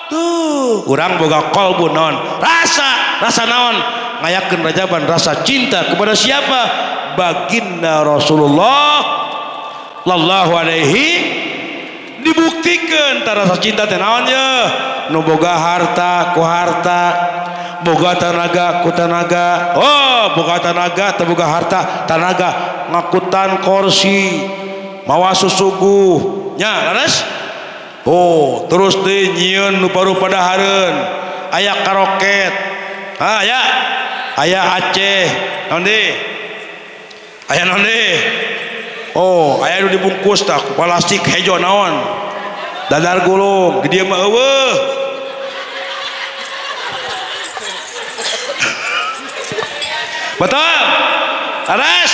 tuh urang boga kolbu naon rasa naon ngayakeun Rajaban rasa cinta kepada siapa baginda Rasulullah sallallahu alaihi dibuktikan rasa cinta teh naon ye nu boga harta ku harta boga tanaga ku tanaga oh boga tanaga teu boga harta tanaga ngakutan kursi mawa susuguh nya laras oh terus teh nyieun nu paru-pada hareun aya karoket aya Aceh naon deui aya naon deui oh aya nu dibungkus tah ku plastik hejo naon dadar gulung di dieu mah eueuh betul laras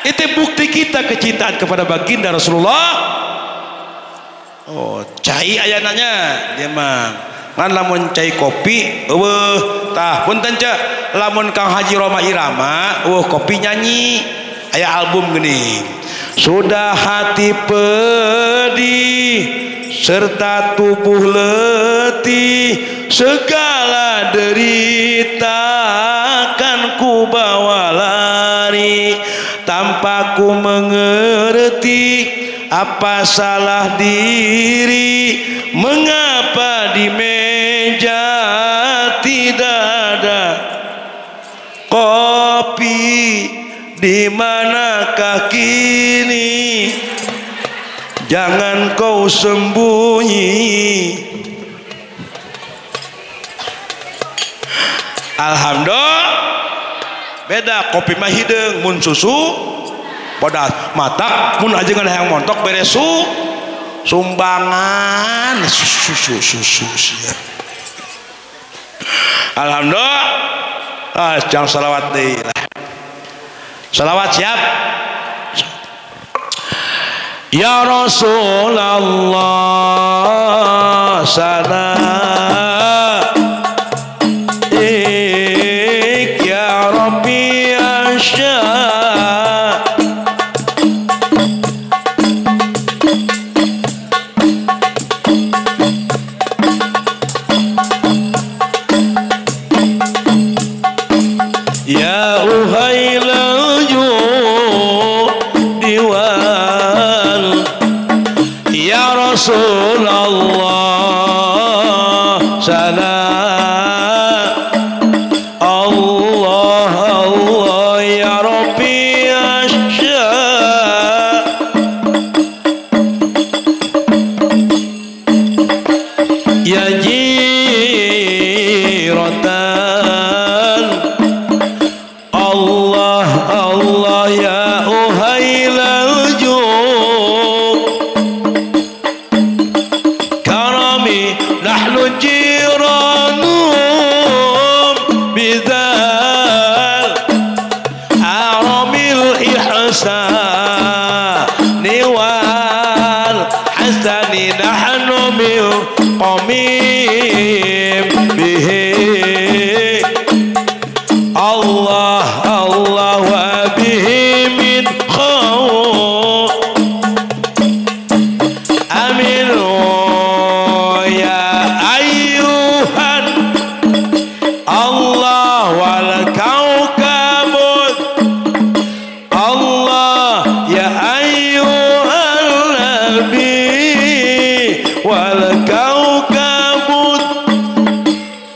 itu bukti kita kecintaan kepada baginda Rasulullah. Oh, cai ayananya dia mah ngan lamun cai kopi eueuh tah punten ce lamun Kang Haji Roma Irama kopi nyanyi aya album geuning sudah hati pedih serta tubuh letih segala derita akan ku bawa lari tanpa ku mengerti apa salah diri mengapa di meja tidak ada kopi di manakah kini jangan kau sembunyi alhamdulillah beda kopi mah hideung mun susu bodas mata mun ajengan hayang montok beres sumbangan susu alhamdulillah jangan salawat deui lah salawat siap ya Rasulullah salam ya Rabbi asya Rasulullah salam Allah Allah ya Rabbi asya ya jiratan Allah Allah ya uhailal jud karami nahnu jiranum bidzal aramil ihsani wal hasani nahnu min qamim bihi Allah Allah wa bihi min khawf amin ya ayyuhan Allah wal kaukabut Allah ya ayyuhan nabi wal kaukabut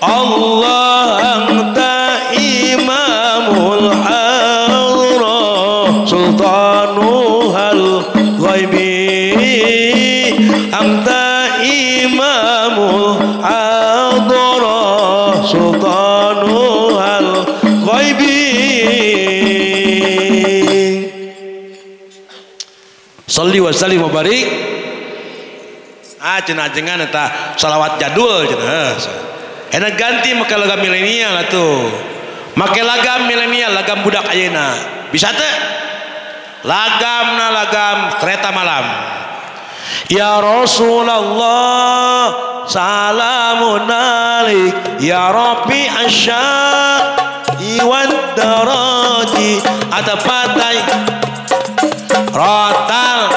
Allah anta imamul hadra sultanuhal ghaibi anta imamul hadra sultanuhal ghaibi. Shalli wa sallim wa barik. Cenah-cenah eta salawat jadul cenah. Enak ganti make lagam milenial atuh. Make lagam milenial, lagam budak ayeuna. Bisa teu? Lagamna lagam kereta malam. Ya Rasulullah salamun alik ya Rabbi asya iwad daraji atapatai rotal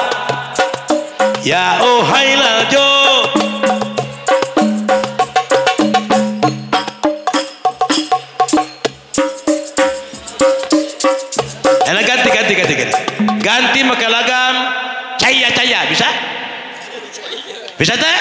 ya uhailal jo enak ganti make lagam caya bisa teh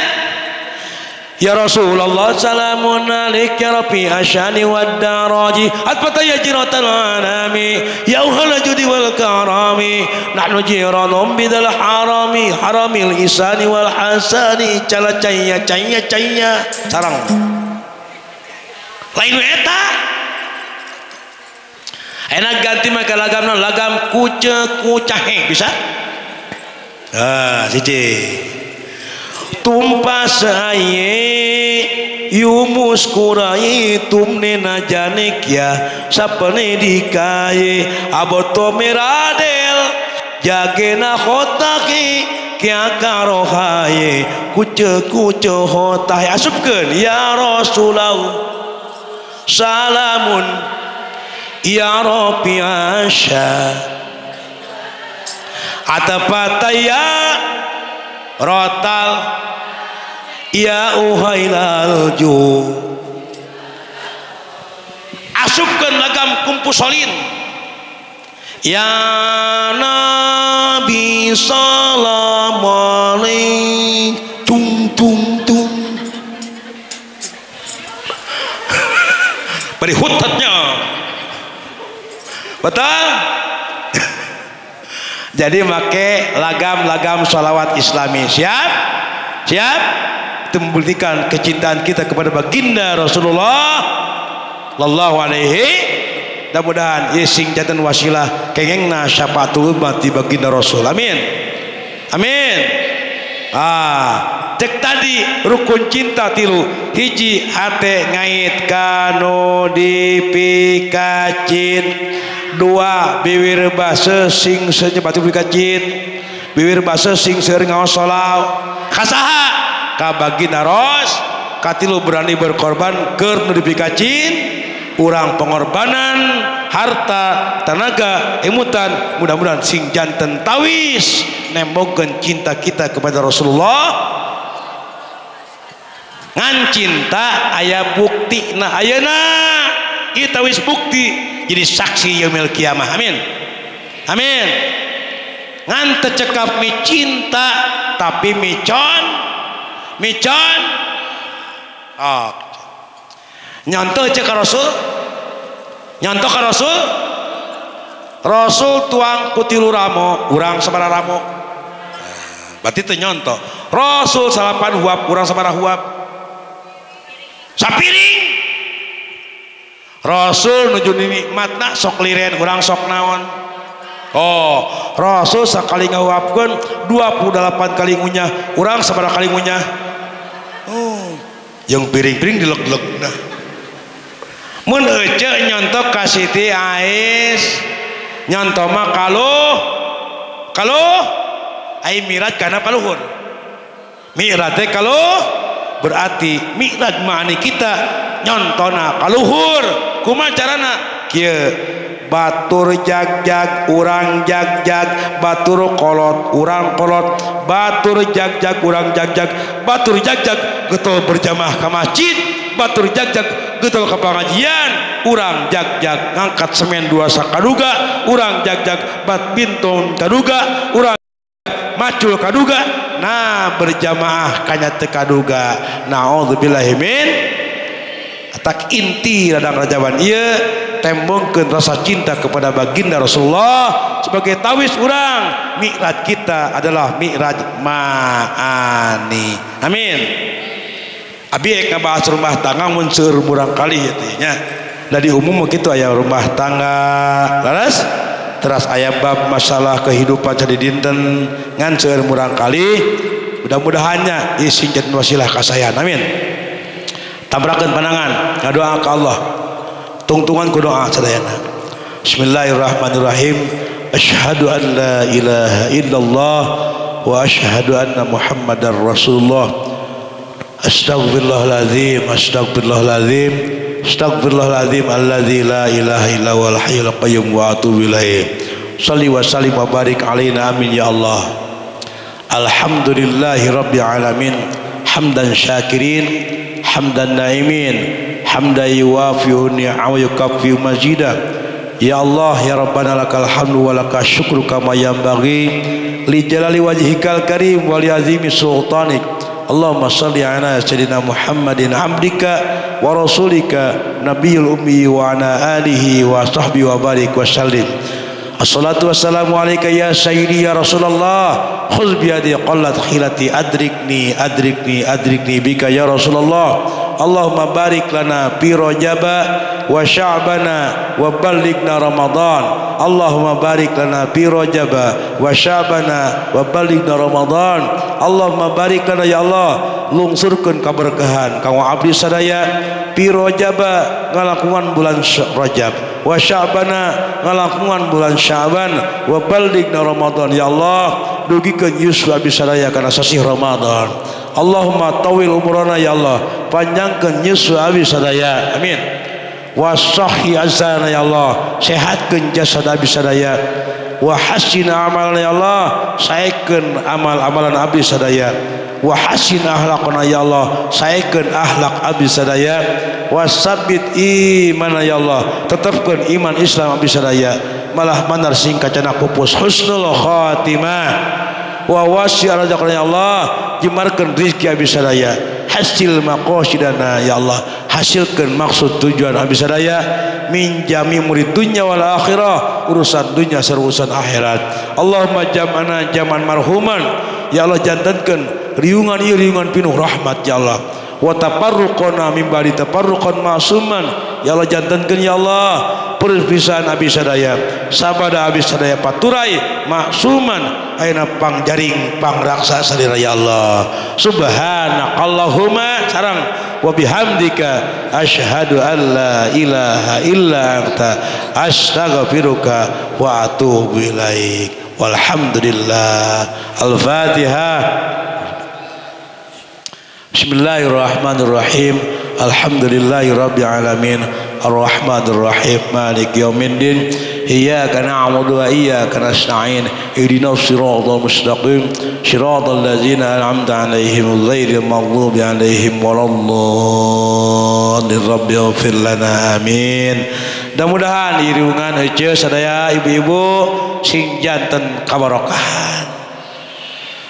ya Rasulullah salamun alaik ya Rabbi asyani wad daraji atpata ya jiratal anami ya uhal judi wal karami nahnu jiranum bidal harami haramil isani wal hasani cala caya sarang lain eta enak ganti make lagamna lagam kucahe bisa siji tumpas aye yumus kurai tumne najanik ya sapane dikaye aboto meradel jagena khotaki kya karohaye kuce hotah asupkeun ya Rasulullah salamun ya Rabbi asya atapataya rotal ya uhailal ju asupkeun lagam kumpusolin ya Nabi salam alaik tung beri hutatnya betul. Jadi make lagam sholawat islami siap itu membuktikan kecintaan kita kepada baginda Rasulullah sallallahu alaihi. Mudah-mudahan ieu sing janten wasilah kengengna syafaatul umat di baginda Rasul. Amin. Cek tadi rukun cinta tilu hiji hate ngait kanu dipikacin dua bibir basa sing senyebatu dipikacin bibir basa sing seueur ngaos sholawat kasaha ka baginda Ros katilu berani berkorban keur nu dipikacin urang pengorbanan harta tenaga emutan mudah-mudahan sing janten tawis nembokeun cinta kita kepada Rasulullah ngan cinta aya bukti na ayeuna kita wis bukti jadi saksi yaumil kiamah. Amin ngan teu cekap mi cinta tapi micon micon oh nyontoh cek ka Rasul nyontoh ka Rasul Rasul tuang kutilu ramo urang sabaraha ramo berarti teu nyontoh Rasul salapan huap urang sabaraha huap sapiring Rasul nuju nikmatna sok liren urang sok naon oh Rasul sakali ngahuapkeun 28 kali ngunyah urang sabaraha kali ngunyah oh yang piring-piring dileg-legna mun ece nyontok ka Siti Ais nyontok mah kaluh ai mirat kana paluhur mirat teh kaluh berarti mirat mani kita nyontona kaluhur kumaha carana kieu batur jag-jag urang jag-jag batur kolot urang kolot batur jag-jag urang jag-jag batur jag-jag getol berjamaah ka masjid batur jag-jag getol ka pengajian urang jag-jag ngangkat semen 2 sakaduga urang jag-jag badminton kaduga urang macul kaduga nah berjamaah kanya teu kaduga naudzubillahi min atak inti radang rajawan ieu tembongkeun rasa cinta kepada baginda Rasulullah sebagai tawis urang mi'raj kita adalah mi'raj ma'ani amin abi ek ngabahas rumah tangga mun seueur murang kali teh nya da di umum kitu aya rumah tangga laras teras aya bab masalah kehidupan jadi dinten ngan seueur murang kali mudah-mudahannya ieu jadi wasilah kasayan amin tabrakeun pandangan ngadoa ka Allah tungtungan ku doa sadayana bismillahirrahmanirrahim asyhadu an la ilaha illallah wa asyhadu anna muhammadar rasulullah astaghfirullahaladzim astaghfirullahaladzim astaghfirullahaladzim alladzi la ilaha illa huwal hayyul qayyum wa atubu ilaih shalli wa sallim wa barik alaina amin ya Allah alhamdulillahi rabbil alamin hamdan syakirin hamdan naimin hamdan yuwafi'u ni'ama yukaffi'u mazidah ya Allah ya Rabbana lakal hamdu wa lakal syukru kama yanbaghi li jalali wajhikal karim wa li azimi sultanik Allahumma salli ala sayyidina Muhammadin abdika wa rasulika nabiyul ummi wa ala alihi wa sahbihi wa barik wa sallim assalatu wassalamu alayka ya sayyidi ya Rasulullah khudh bi yadi qallat khilati adrikni bika ya Rasulullah Allahumma barik lana fi rajaba wa sya'bana wa ballighna ramadan Allahumma barik lana fi rajaba wa sya'bana wa ballighna ramadan Allahumma barik lana ya Allah lungsurkeun kaberkahan ka abdi sadaya fi rajaba ngalakuan bulan Rajab wa sya'bana ngalakuan bulan Sya'ban wa ballighna ramadan ya Allah dugikeun yusuf abdi sadaya kana sasih Ramadan Allahumma tawil umurana ya Allah panjangkeun yusuf abdi sadaya amin wa sahhi azana ya Allah sehatkeun jasad abdi sadaya wa hassin amalna ya Allah saekeun amal-amalan abdi sadaya wa hassin akhlaqna ya Allah saekeun akhlak abdi sadaya wa sabbit imana ya Allah tetepkeun iman Islam abdi sadaya malah manar sing kacana pupus husnul khatimah wa wasi' razaqna ya Allah jemarkeun rezeki abdi sadaya hasil maqasidana ya Allah hasilkeun maksud tujuan abdi sadaya min jami murid dunya wal akhirah urusan dunya sareng urusan akhirat Allahumma jam'ana jaman marhuman ya Allah jantankeun riungan ieu riungan pinuh rahmat ya Allah wa tafarruqana min ba'di tafarruqan ma'suman ya Allah jantankeun ya Allah perpisahan abdi sadaya sabada abdi sadaya paturai ma'suman ayeuna pangjaring pangraksa salira ya Allah subhanakallahumma sareng wa bihamdika asyhadu an la ilaha illa anta astaghfiruka wa atubu ilaik walhamdulillah al-fatihah bismillahirrahmanirrahim alhamdulillahi rabbil alamin arrahmanir rahim maliki yaumiddin iyyaka na'budu wa iyyaka nasta'in ihdinas siratal mustaqim siratal ladzina an'amta 'alaihim ghairil maghdubi 'alaihim waladdallin rabbighfir lana amin mudah-mudahan irungan heuceus sadaya ibu-ibu sing janten kabarokahan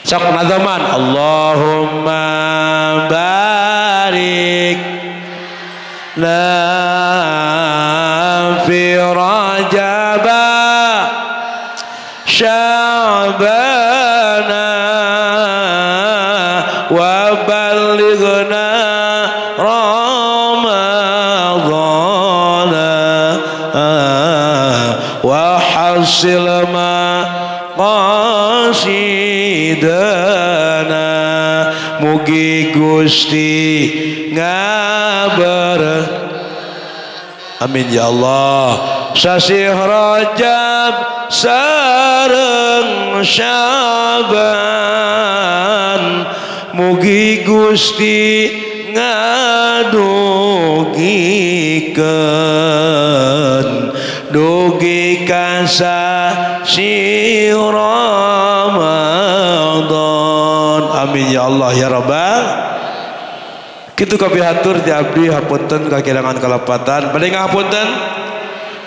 sok nazaman Allahumma barik la fi rajaba sya'bana wa ballighna ramadhana wa hasil ma qasidana mugi Gusti ngabar amin ya Allah sasi Rajab sareng Syaban mugi Gusti ngadugikeun dugi kasa si Ramadan amin ya Allah ya Rabbal kitu kapihatur ti abdi hapunten kakirangan kalepatan bade ngapunten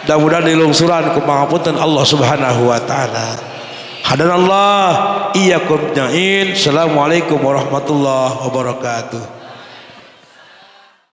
mudah-mudahan dilungsuran ku pangapunten Allah Subhanahu wa taala hadanallah iyyakum jami'in assalamualaikum warahmatullahi wabarakatuh.